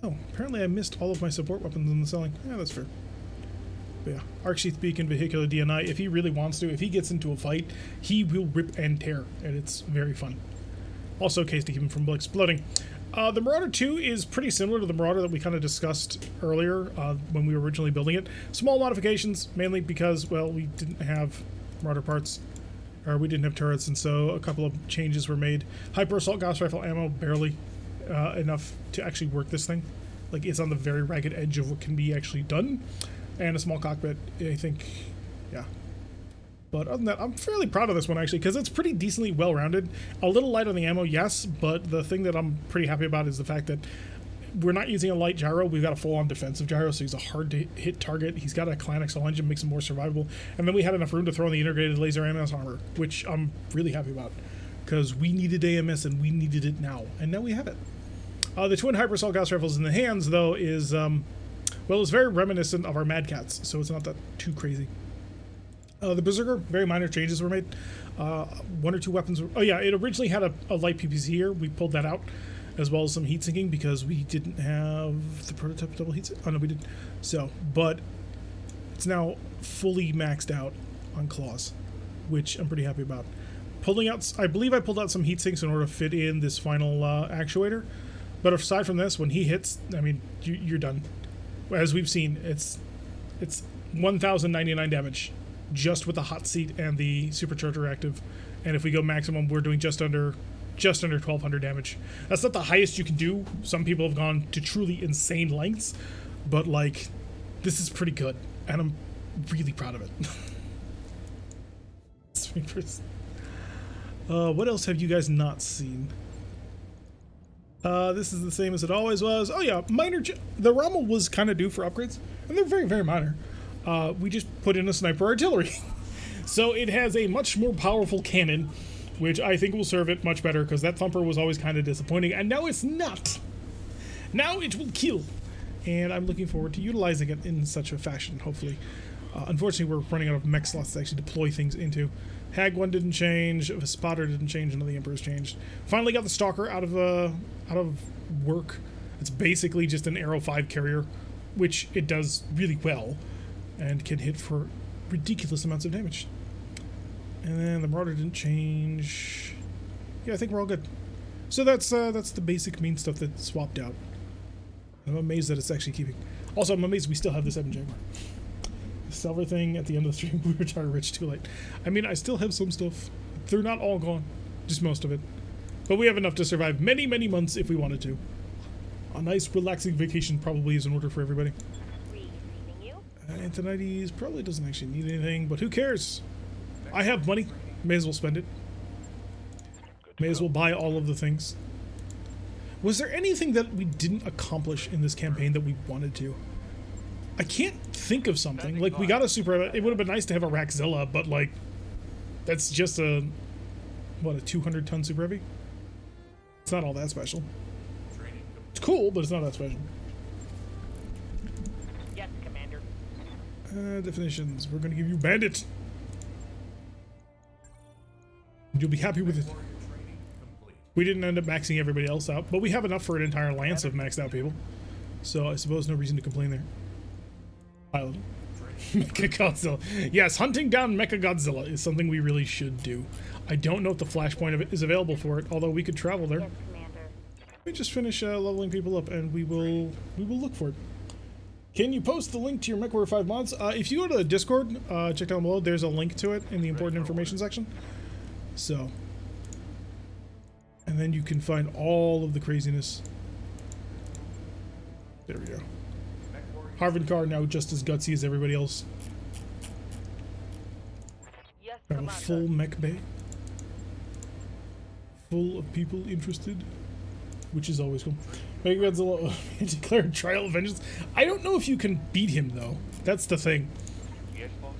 Oh, apparently I missed all of my support weapons in the selling. Yeah, that's fair. But yeah, Arc Sheath Beacon, Vehicular DNI, if he really wants to, if he gets into a fight, he will rip and tear, and it's very fun. Also a case to keep him from exploding. The Marauder 2 is pretty similar to the Marauder that we kind of discussed earlier when we were originally building it. Small modifications, mainly because, well, we didn't have Marauder parts. Or we didn't have turrets, and so a couple of changes were made. Hyper Assault Gauss Rifle ammo, barely enough to actually work this thing. Like, it's on the very ragged edge of what can be actually done. And a small cockpit, I think, yeah. But other than that, I'm fairly proud of this one, actually, because it's pretty decently well-rounded. A little light on the ammo, yes, but the thing that I'm pretty happy about is the fact that we're not using a light gyro. We've got a full-on defensive gyro, so he's a hard-to-hit target. He's got a Clan XL engine, makes him more survivable. And then we had enough room to throw in the integrated laser AMS armor, which I'm really happy about, because we needed AMS, and we needed it now. And now we have it. The twin Hyper Assault Gauss rifles in the hands, though, is, well, it's very reminiscent of our Mad Cats, so it's not that too crazy. The Berserker, very minor changes were made. 1 or 2 weapons. Oh, yeah, it originally had a light PPC here. We pulled that out, as well as some heat sinking because we didn't have the prototype double heat sink. Oh, no, we didn't. So, but it's now fully maxed out on claws, which I'm pretty happy about. Pulling out, I believe I pulled out some heat sinks in order to fit in this final actuator. But aside from this, when he hits, I mean, you're done. As we've seen, it's 1,099 damage just with the hot seat and the supercharger active. And if we go maximum, we're doing just under 1,200 damage. That's not the highest you can do. Some people have gone to truly insane lengths, but like, this is pretty good, and I'm really proud of it. What else have you guys not seen? This is the same as it always was. Oh yeah, the Rommel was kind of due for upgrades, and they're very, very minor. We just put in a sniper artillery. So it has a much more powerful cannon, which I think will serve it much better, because that thumper was always kind of disappointing, and now it's not. Now it will kill, and I'm looking forward to utilizing it in such a fashion, hopefully. Unfortunately, we're running out of mech slots to actually deploy things into. Hag 1 didn't change, the spotter didn't change, none of the Emperors changed. Finally got the Stalker out of work. It's basically just an Arrow 5 carrier, which it does really well, and can hit for ridiculous amounts of damage. And then the Marauder didn't change. Yeah, I think we're all good. So that's the basic main stuff that's swapped out. I'm amazed that it's actually keeping. Also, I'm amazed we still have the 7 Jaguar. Sell everything at the end of the stream. We retire rich too late. I mean, I still have some stuff. They're not all gone, just most of it. But we have enough to survive many, many months if we wanted to. A nice, relaxing vacation probably is in order for everybody. Antonides probably doesn't actually need anything, but who cares? I have money. May as well spend it. May as well buy all of the things. Was there anything that we didn't accomplish in this campaign that we wanted to? I can't think of something. Like, we got a super... It would have been nice to have a Raxzilla, but, like, that's just a... What, a 200-ton super heavy? It's not all that special. It's cool, but it's not that special. Yes, Commander. Definitions. We're going to give you Bandit. You'll be happy with it. We didn't end up maxing everybody else out, but we have enough for an entire lance of maxed out people. So I suppose no reason to complain there. Pilot. Mechagodzilla. Yes, hunting down Mechagodzilla is something we really should do. I don't know if the Flashpoint is available for it, although we could travel there. Yes, Commander. We just finish leveling people up, and we will look for it. Can you post the link to your MechWarrior 5 mods? If you go to the Discord, check down below. There's a link to it in the important information section. So, and then you can find all of the craziness. There we go. Harvard Car now just as gutsy as everybody else. Yes, Got a Commander. full mech bay. Full of people interested. Which is always cool. Mechagodzilla declared trial of vengeance. I don't know if you can beat him though. That's the thing. Yes, boss.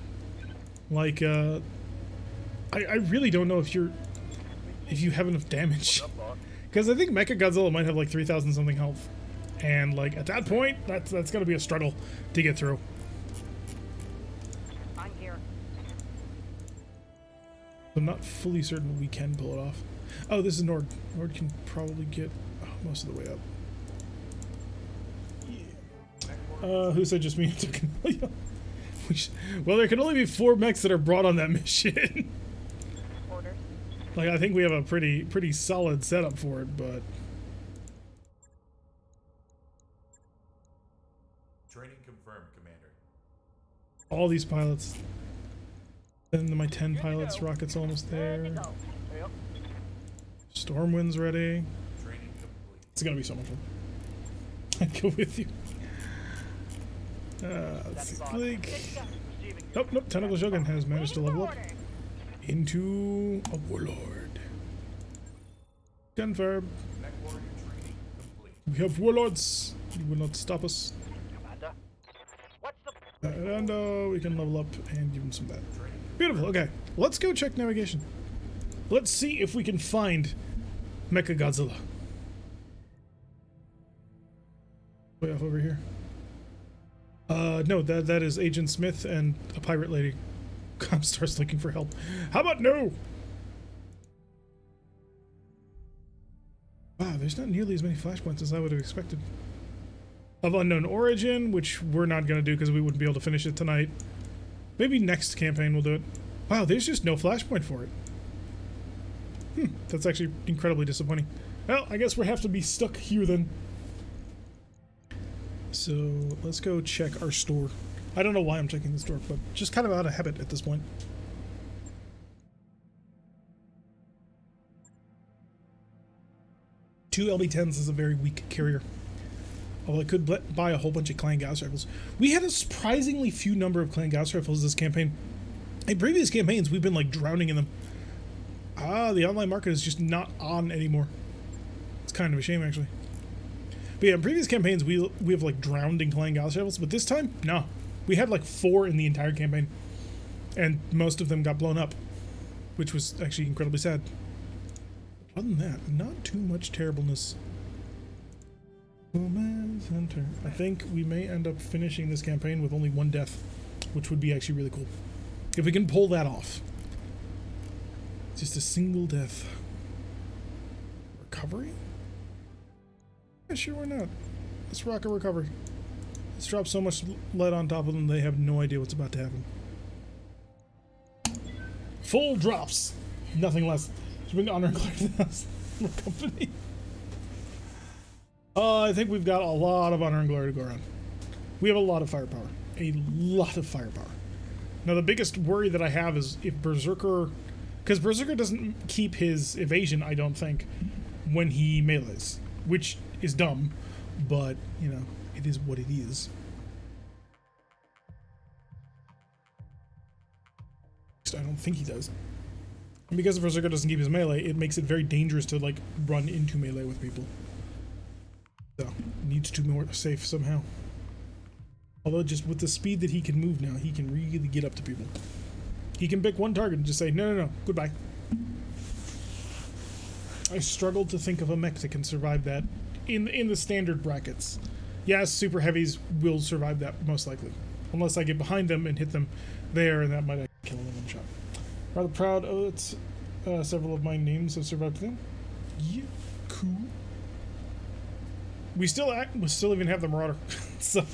Like, I really don't know if you have enough damage. Up, boss. Because I think Mechagodzilla might have like 3,000 something health. And like at that point, that's gonna be a struggle to get through. I'm here. I'm not fully certain we can pull it off. Oh, this is Nord. Nord can probably get most of the way up. Yeah. Who said just me? Well, there can only be 4 mechs that are brought on that mission. Orders. Like, I think we have a pretty solid setup for it, but... Training confirmed, Commander. all these pilots. Then my 10 pilots, rockets almost there. Yep. Stormwind's ready. Training complete. It's gonna be so much fun. I go with you. Let's see. Click. Receiving. Nope. Tentacle Shogun has managed to level up into a warlord. Confirm. Mech warrior training complete. We have warlords. You will not stop us. Commander. What's the... And we can level up and give him some of that. Beautiful. Okay, let's go check navigation. Let's see if we can find Mechagodzilla. Way off over here. No, that is Agent Smith and a pirate lady. Comstar's looking for help. How about no? Wow, there's not nearly as many flashpoints as I would have expected. Of unknown origin, which we're not going to do because we wouldn't be able to finish it tonight. Maybe next campaign we'll do it. Wow, there's just no flashpoint for it. That's actually incredibly disappointing. Well, I guess we'll have to be stuck here then. So, let's go check our store. I don't know why I'm checking this door, but just kind of out of habit at this point. Two LB-10s is a very weak carrier. Although I could buy a whole bunch of Clan Gauss rifles. We had a surprisingly few number of Clan Gauss rifles this campaign. In previous campaigns, we've been like drowning in them. The online market is just not on anymore. It's kind of a shame, actually. But yeah, in previous campaigns, we have like drowned in Clan Gauss rifles, but this time, no. We had like 4 in the entire campaign, and most of them got blown up, which was actually incredibly sad. Other than that, not too much terribleness. Command Center. I think we may end up finishing this campaign with only 1 death, which would be actually really cool. If we can pull that off. Just a single death. Recovery? Yeah, sure, why not? Let's rock a recovery. Let's drop so much lead on top of them they have no idea what's about to happen. Full drops. Nothing less. Should bring honor and glory to the company. I think we've got a lot of honor and glory to go around. We have a lot of firepower. A lot of firepower. Now the biggest worry that I have is if Berserker... Because Berserker doesn't keep his evasion, I don't think, when he melees. Which is dumb, but, you know, it is what it is. I don't think he does. And because Berserker doesn't keep his melee, it makes it very dangerous to, like, run into melee with people. So, needs to be more safe somehow. Although, just with the speed that he can move now, he can really get up to people. He can pick one target and just say, no, no, no, goodbye. I struggled to think of a mech that can survive that in the standard brackets. Yes, super heavies will survive that, most likely. Unless I get behind them and hit them there, and that might actually kill them in one shot. Rather proud. Oh, it's several of my names have survived them. Yeah, cool. We still even have the Marauder. so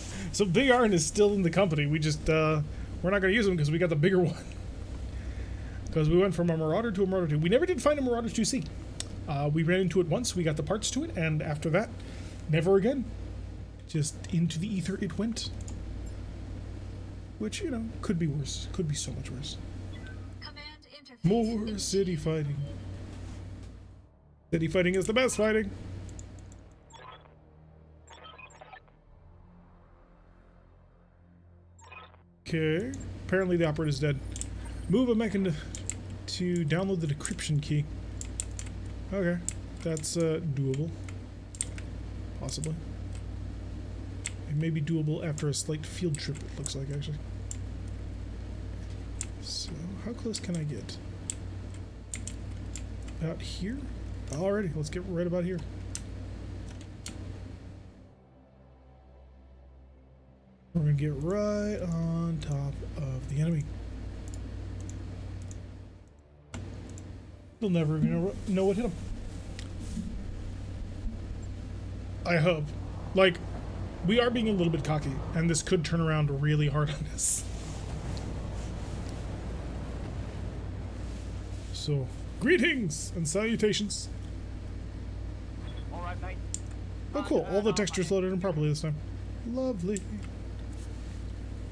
Big Iron is still in the company. We just we're not going to use them because we got the bigger one. Because we went from a Marauder to a Marauder 2. We never did find a Marauder 2C. We ran into it once. We got the parts to it, and after that, never again. Just into the ether it went. Which, you know, could be worse. Could be so much worse. More city fighting. City fighting is the best fighting. Okay. Apparently the operator's dead. Move a mech to download the decryption key. Okay. That's doable. Possibly. It may be doable after a slight field trip, it looks like, actually. So, how close can I get? About here? Alrighty, let's get right about here. We're gonna get right on top of the enemy. They'll never even know what hit them. I hope. Like, we are being a little bit cocky, and this could turn around really hard on us. So, greetings and salutations. All right, mate. Oh, cool. All the textures loaded in properly this time. Lovely.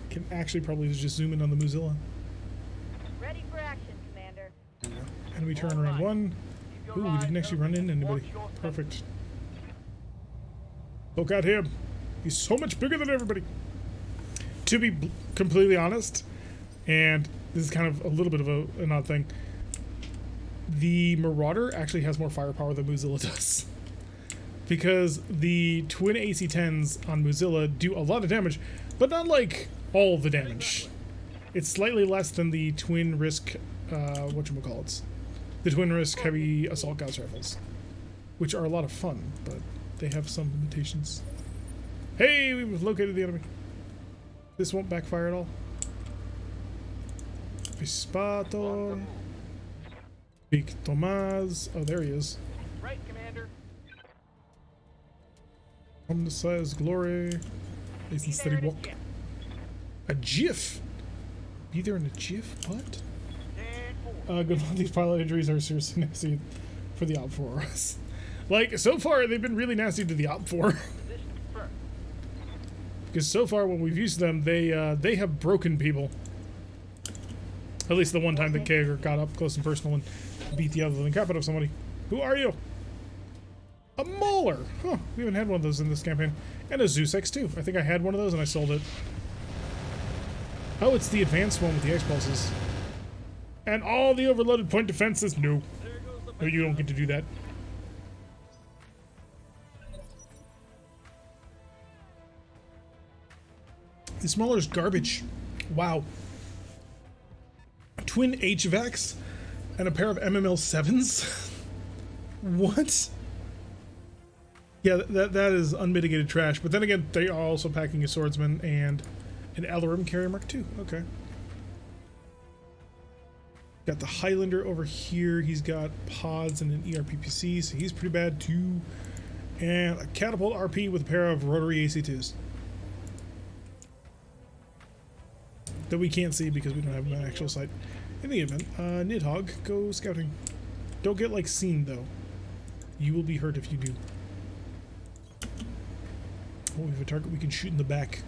Can actually probably just zoom in on the Mozilla. Ready for action, Commander. Enemy turn around one. Ooh, we didn't actually run into anybody. Perfect. Look at him. He's so much bigger than everybody. To be completely honest, and this is kind of a little bit of an odd thing, the Marauder actually has more firepower than Mozilla does. Because the twin AC-10s on Mozilla do a lot of damage, but not like all the damage. It's slightly less than the twin risk, whatchamacallits. The twin risk heavy assault Gauss rifles. Which are a lot of fun, but they have some limitations. Hey, we've located the enemy. This won't backfire at all. Pispato. Big Tomaz. Oh, there he is. Right, Commander. Omniscience glory. Nice and steady walk. A GIF. Be there in a GIF? What? Good luck. These pilot injuries are seriously nasty for the Op 4. Like, so far, they've been really nasty to the Op 4. Because so far when we've used them, they have broken people. At least the one time that Kager got up close and personal and beat the other than crap out of somebody. Who are you? A Mauler! Huh, we haven't had one of those in this campaign. And a Zeus X2. I think I had one of those and I sold it. Oh, it's the advanced one with the X-Pulses. And all the overloaded point defenses? No. No, you don't get to do that. This Mauler's garbage. Wow. Twin HVACs and a pair of MML 7s? What? Yeah, that is unmitigated trash. But then again, they are also packing a swordsman and an Alarum Carrier Mark II. Okay. Got the Highlander over here. He's got pods and an ERPPC, so he's pretty bad too. And a Catapult RP with a pair of rotary AC2s. That we can't see because we don't have an actual sight. In the event, Nidhogg, go scouting. Don't get, like, seen, though. You will be hurt if you do. Oh, we have a target we can shoot in the back.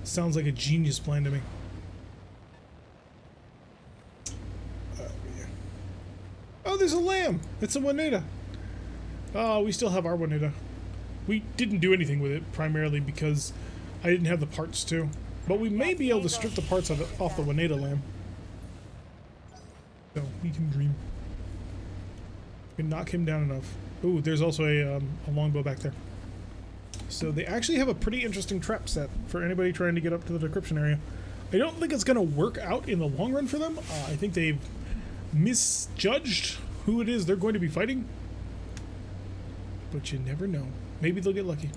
Sounds like a genius plan to me. Yeah. Oh, there's a lamb! It's a Waneda! Oh, we still have our Waneda. We didn't do anything with it, primarily because I didn't have the parts to. But we may be able to strip the parts of it off the Waneda lamb. So, we can dream. We can knock him down enough. Ooh, there's also a longbow back there. So they actually have a pretty interesting trap set for anybody trying to get up to the decryption area. I don't think it's going to work out in the long run for them. I think they've misjudged who it is they're going to be fighting. But you never know. Maybe they'll get lucky.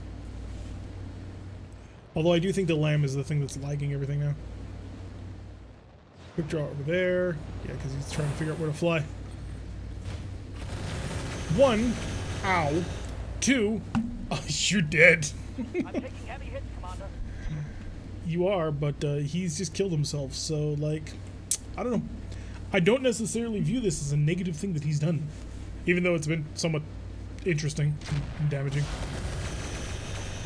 Although I do think the lamb is the thing that's lagging everything now. Quick draw over there. Yeah, because he's trying to figure out where to fly. 1. Ow. 2. Oh, you're dead. I'm taking heavy hits, Commander. You are, but he's just killed himself. So, like, I don't know. I don't necessarily view this as a negative thing that he's done. Even though it's been somewhat interesting and damaging.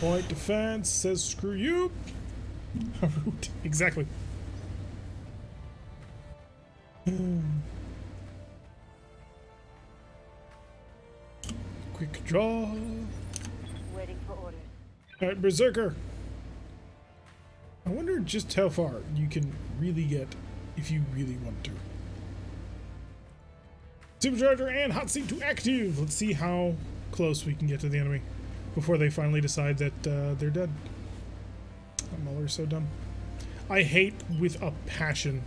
Point defense says screw you. Exactly. Quick draw. Waiting for orders. Alright, Berserker. I wonder just how far you can really get if you really want to. Supercharger and hot seat to active. Let's see how close we can get to the enemy before they finally decide that they're dead. That Muller's so dumb. I hate with a passion.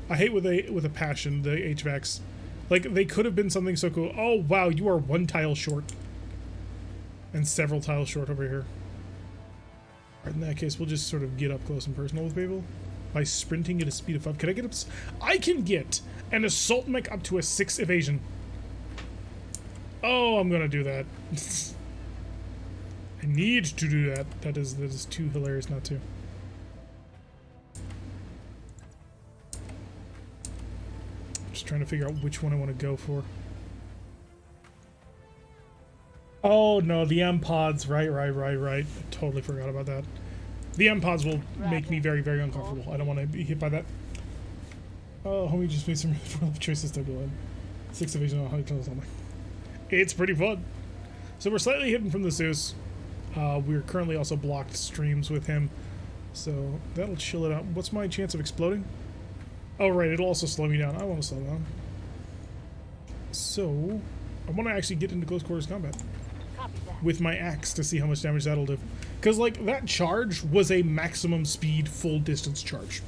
I hate with a passion the HVACs. Like, they could have been something so cool. Oh wow, you are 1 tile short. And several tiles short over here. Alright, in that case, we'll just sort of get up close and personal with people. By sprinting at a speed of 5. Can I get up? I can get an assault mech up to a 6 evasion. Oh, I'm gonna do that. I need to do that. That is too hilarious not to. Just trying to figure out which one I want to go for. Oh no, the M-Pods. Right. I totally forgot about that. The M-Pods will make me very, very uncomfortable. I don't want to be hit by that. Oh, homie just made some really poor choices to go in. 6 evasion on 100 something. It's pretty fun. So we're slightly hidden from the Zeus. We're currently also blocked streams with him. So that'll chill it out. What's my chance of exploding? Oh, right. It'll also slow me down. I want to slow down. So I want to actually get into close quarters combat with my axe to see how much damage that'll do. Because, like, that charge was a maximum speed full distance charge.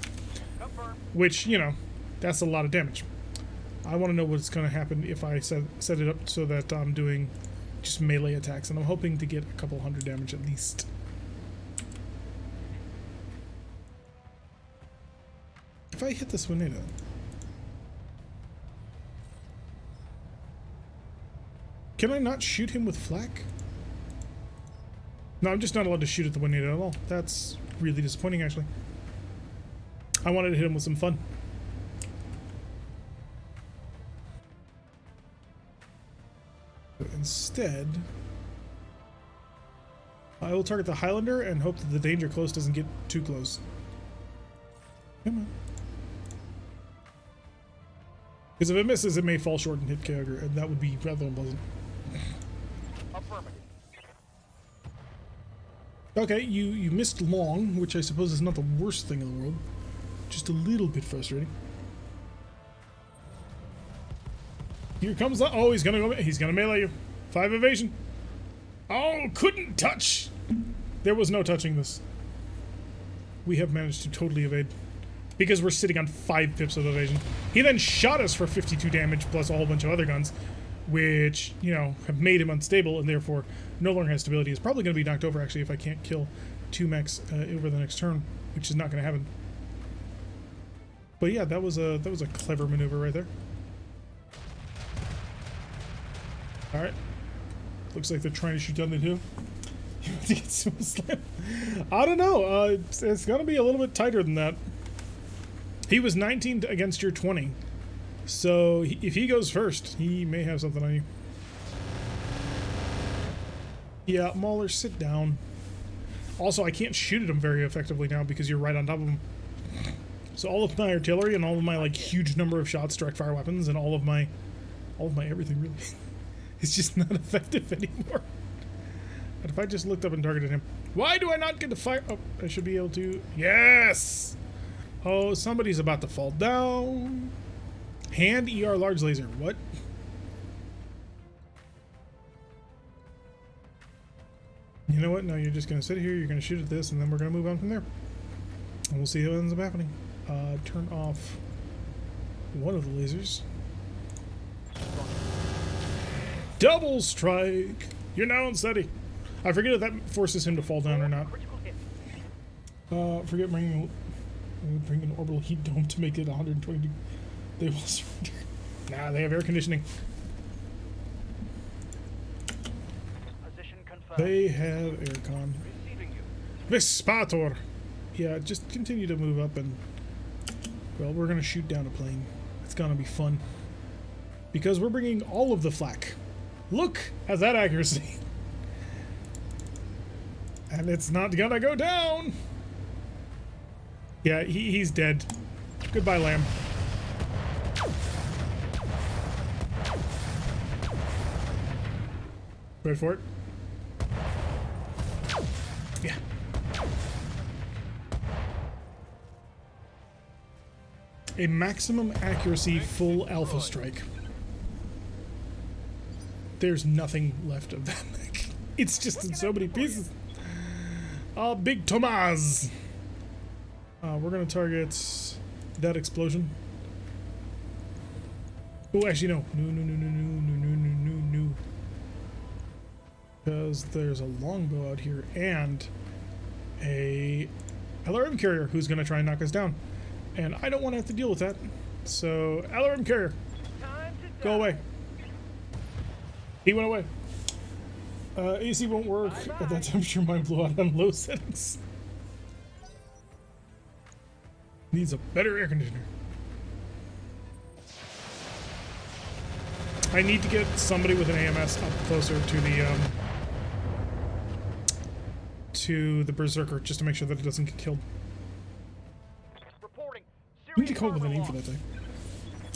Confirm. Which, you know, that's a lot of damage. I want to know what's going to happen if I set it up so that I'm doing just melee attacks. And I'm hoping to get a couple hundred damage at least. If I hit this Waneda... Can I not shoot him with flak? No, I'm just not allowed to shoot at the Waneda at all. That's really disappointing, actually. I wanted to hit him with some fun. But instead... I will target the Highlander and hope that the danger close doesn't get too close. Come on. Because if it misses, it may fall short and hit Kyogre, and that would be rather unpleasant. Affirmative. Okay, you missed long, which I suppose is not the worst thing in the world. Just a little bit frustrating. Here comes the... Oh, he's gonna melee you. 5 evasion. Oh, couldn't touch. There was no touching this. We have managed to totally evade. Because we're sitting on 5 pips of evasion. He then shot us for 52 damage plus a whole bunch of other guns, which, you know, have made him unstable and therefore no longer has stability. He's probably going to be knocked over, actually, if I can't kill 2 mechs over the next turn, which is not going to happen. But yeah, that was a clever maneuver right there. All right. Looks like they're trying to shoot down the hill. You have to get Sumo Slam. I don't know. It's going to be a little bit tighter than that. He was 19 against your 20. So if he goes first, he may have something on you. Yeah, Mauler, sit down. Also, I can't shoot at him very effectively now because you're right on top of him. So all of my artillery and all of my like huge number of shots, direct fire weapons, and all of my everything really is just not effective anymore. But if I just looked up and targeted him, why do I not get to fire? Oh, I should be able to. Yes. Oh, somebody's about to fall down. Hand ER large laser. What? You know what? No, you're just going to sit here. You're going to shoot at this, and then we're going to move on from there. And we'll see what ends up happening. Turn off one of the lasers. Double strike. You're now unsteady. I forget if that forces him to fall down or not. Forget bringing an orbital heat dome to make it 120. They will surrender. Nah, they have air conditioning. Position confirmed. They have aircon. Receiving you. Vespator. Yeah, just continue to move up and... Well, we're going to shoot down a plane. It's going to be fun. Because we're bringing all of the flak. Look at that accuracy. And it's not going to go down. Yeah, he's dead. Goodbye, Lamb. Wait for it. Yeah. A maximum accuracy full alpha strike. There's nothing left of that mech. It's just in so many pieces. Big Tomas. We're gonna target that explosion. Oh, actually, no. No. Because there's a longbow out here and a LRM carrier who's gonna try and knock us down. And I don't want to have to deal with that. So, LRM carrier, go away. He went away. AC won't work at that temperature. Mine blew out on low settings. Needs a better air conditioner. I need to get somebody with an AMS up closer to the Berserker just to make sure that it doesn't get killed. Reporting. We need to come up with a name for that thing.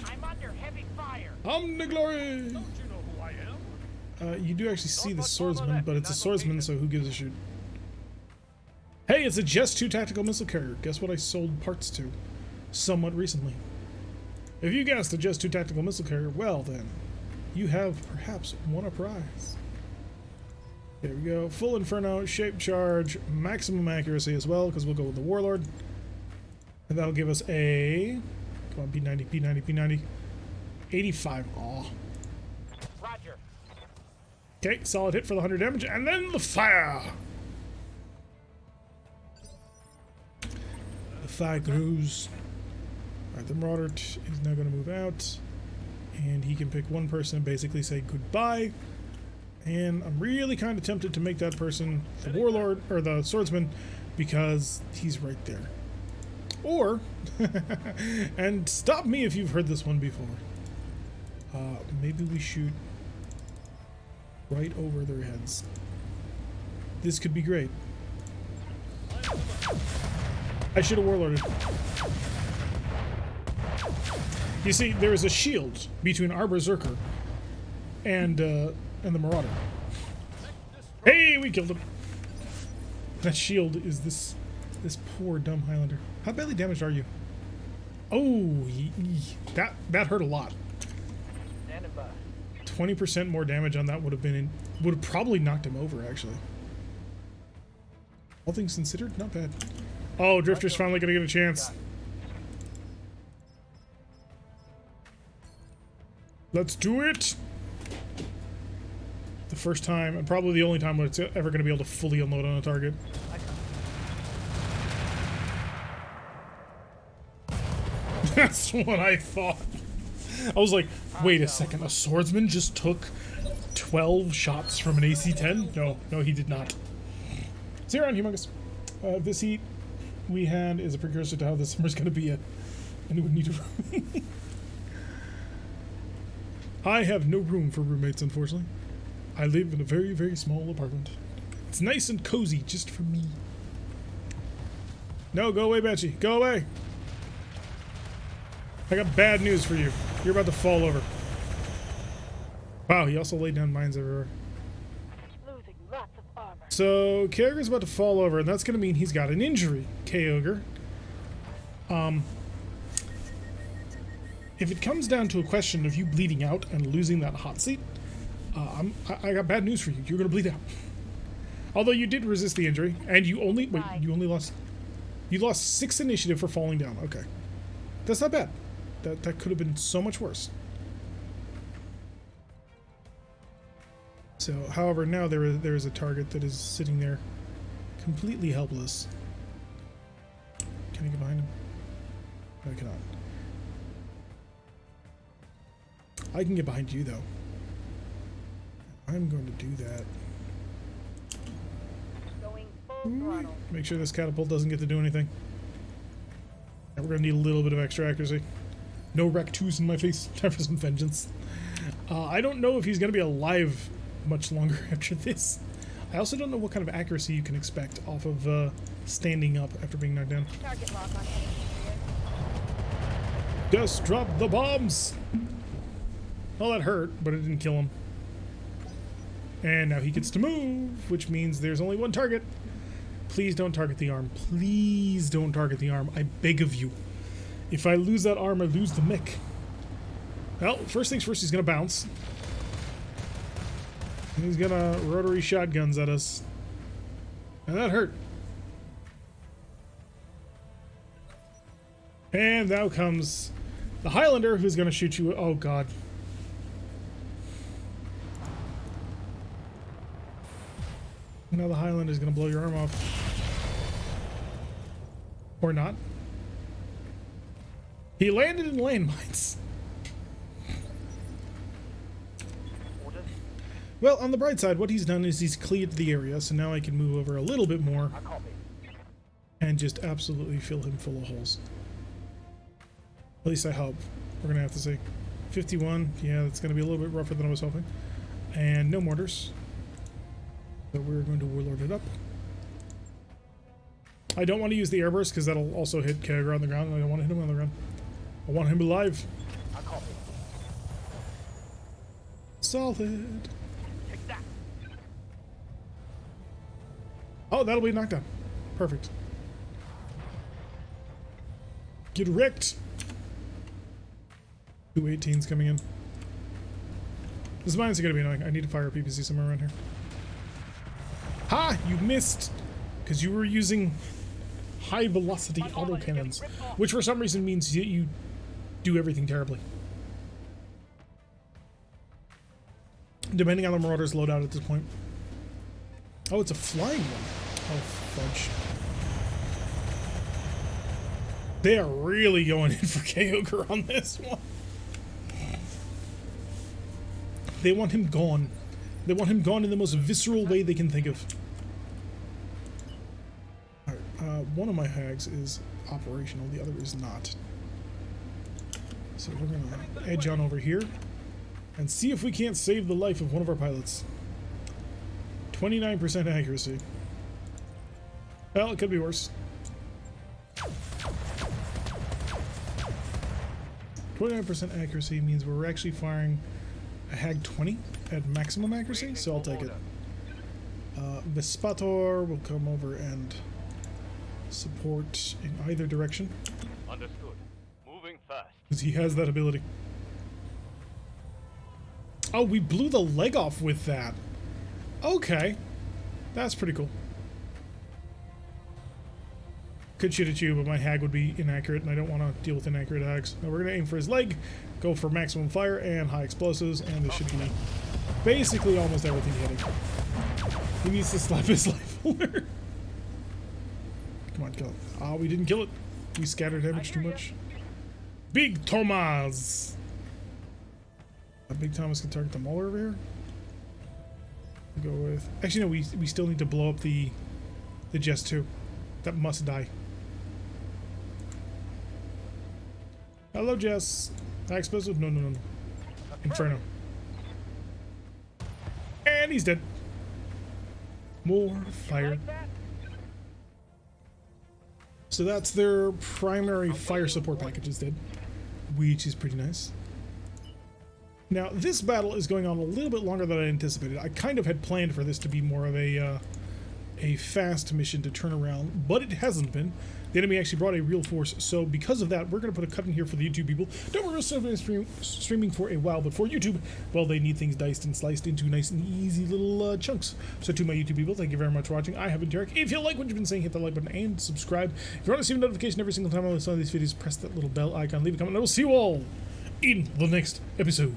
I'm under heavy fire. Omniglory! Don't you know who I am? You do actually see the swordsman, but it's a swordsman, so who gives a shit? Hey, it's a Just 2 tactical missile carrier. Guess what I sold parts to somewhat recently. If you guessed a Just 2 tactical missile carrier, well then, you have perhaps won a prize. There we go. Full Inferno, shape charge, maximum accuracy as well, because we'll go with the Warlord. And that'll give us a... Come on, P90, P90, P90. 85. Aw. Roger. Okay, solid hit for the 100 damage, and then the fire! The fire grows. Alright, the Marauder is now going to move out. And he can pick one person and basically say goodbye. And I'm really kind of tempted to make that person the Warlord, or the Swordsman, because he's right there. Or, and stop me if you've heard this one before. Maybe we shoot right over their heads. This could be great. I should have warlorded. You see, there is a shield between our berserker and the marauder. Hey, we killed him. That shield is this poor dumb Highlander. How badly damaged are you? Oh, that hurt a lot. 20% more damage on that would have probably knocked him over, actually. All things considered, not bad. Oh, Drifter's finally gonna get a chance. Let's do it! The first time, and probably the only time when it's ever gonna be able to fully unload on a target. That's what I thought. I was like, wait a second, a swordsman just took 12 shots from an AC-10? No, he did not. Zero on Humongous. This heat we had is a precursor to how this summer's going to be, and it would need a room. I have no room for roommates, unfortunately. I live in a very, very small apartment. It's nice and cozy just for me. No, go away, Banshee. Go away. I got bad news for you. You're about to fall over. Wow, he also laid down mines everywhere. Losing lots of armor. So, Kyogre's about to fall over, and that's going to mean he's got an injury, Kyogre. If it comes down to a question of you bleeding out and losing that hot seat, I got bad news for you. You're going to bleed out. Although you did resist the injury, and you only lost 6 initiative for falling down. Okay. That's not bad. That could have been so much worse. So, however, now there is a target that is sitting there completely helpless. Can I get behind him? No, I cannot. I can get behind you, though. I'm going to do that. Going full throttle. Make sure this catapult doesn't get to do anything. And we're going to need a little bit of extra accuracy. No Rec 2s in my face. Time for some vengeance. I don't know if he's going to be alive much longer after this. I also don't know what kind of accuracy you can expect off of standing up after being knocked down. Target lock on enemy. Just drop the bombs! Well, that hurt, but it didn't kill him. And now he gets to move, which means there's only one target. Please don't target the arm. Please don't target the arm. I beg of you. If I lose that arm, I lose the mick. Well, first things first, he's going to bounce. And he's going to rotary shotguns at us. And that hurt. And now comes the Highlander, who's going to shoot you. Oh, God. Now the Highlander is going to blow your arm off. Or not. He landed in landmines. Well, on the bright side, what he's done is he's cleared the area, so now I can move over a little bit more and just absolutely fill him full of holes. At least I hope. We're going to have to see. 51. Yeah, that's going to be a little bit rougher than I was hoping. And no mortars. So we're going to warlord it up. I don't want to use the airburst because that'll also hit Kyogre on the ground. I don't want to hit him on the ground. I want him alive. Solid. Oh, that'll be a knockdown. Perfect. Get wrecked. 2 18s coming in. This mine's gonna be annoying. I need to fire a PPC somewhere around here. Ha! You missed! Because you were using high velocity autocannons, which for some reason means that you do everything terribly. Depending on the Marauder's loadout at this point. Oh, it's a flying one. Oh, fudge. They are really going in for Kyogre on this one. They want him gone. They want him gone in the most visceral way they can think of. Alright, one of my hags is operational, the other is not. So we're gonna edge on over here and see if we can't save the life of one of our pilots. 29% accuracy. Well, it could be worse. 29% accuracy means we're actually firing a Hag 20 at maximum accuracy, so I'll take it. Vespator will come over and support in either direction. Understood. Moving fast. Because he has that ability. Oh, we blew the leg off with that. Okay. That's pretty cool. Could shoot at you, but my Hag would be inaccurate, and I don't want to deal with inaccurate Hags. Now we're going to aim for his leg, go for maximum fire and high explosives, and this should be basically almost everything hitting. He needs to slap his rifle. Come on, kill it. Ah, we didn't kill it. We scattered damage too much. Big Thomas! Big Thomas can target the Mauler over here. We'll go with... Actually, no, we still need to blow up the Jest too. That must die. Hello, Jess. High explosive? No, no, no, no. Inferno. And he's dead. More fire. Like that? So that's their primary fire support package is dead, which is pretty nice. Now, this battle is going on a little bit longer than I anticipated. I kind of had planned for this to be more of a fast mission to turn around, but it hasn't been. The enemy actually brought a real force, so because of that, we're going to put a cut in here for the YouTube people. Don't worry, we're been streaming for a while, but for YouTube, well, they need things diced and sliced into nice and easy little chunks. So to my YouTube people, thank you very much for watching. I have been Derek. If you like what you've been saying, hit the like button and subscribe. If you want to see a notification every single time I release one of these videos, press that little bell icon, leave a comment, and I will see you all in the next episode.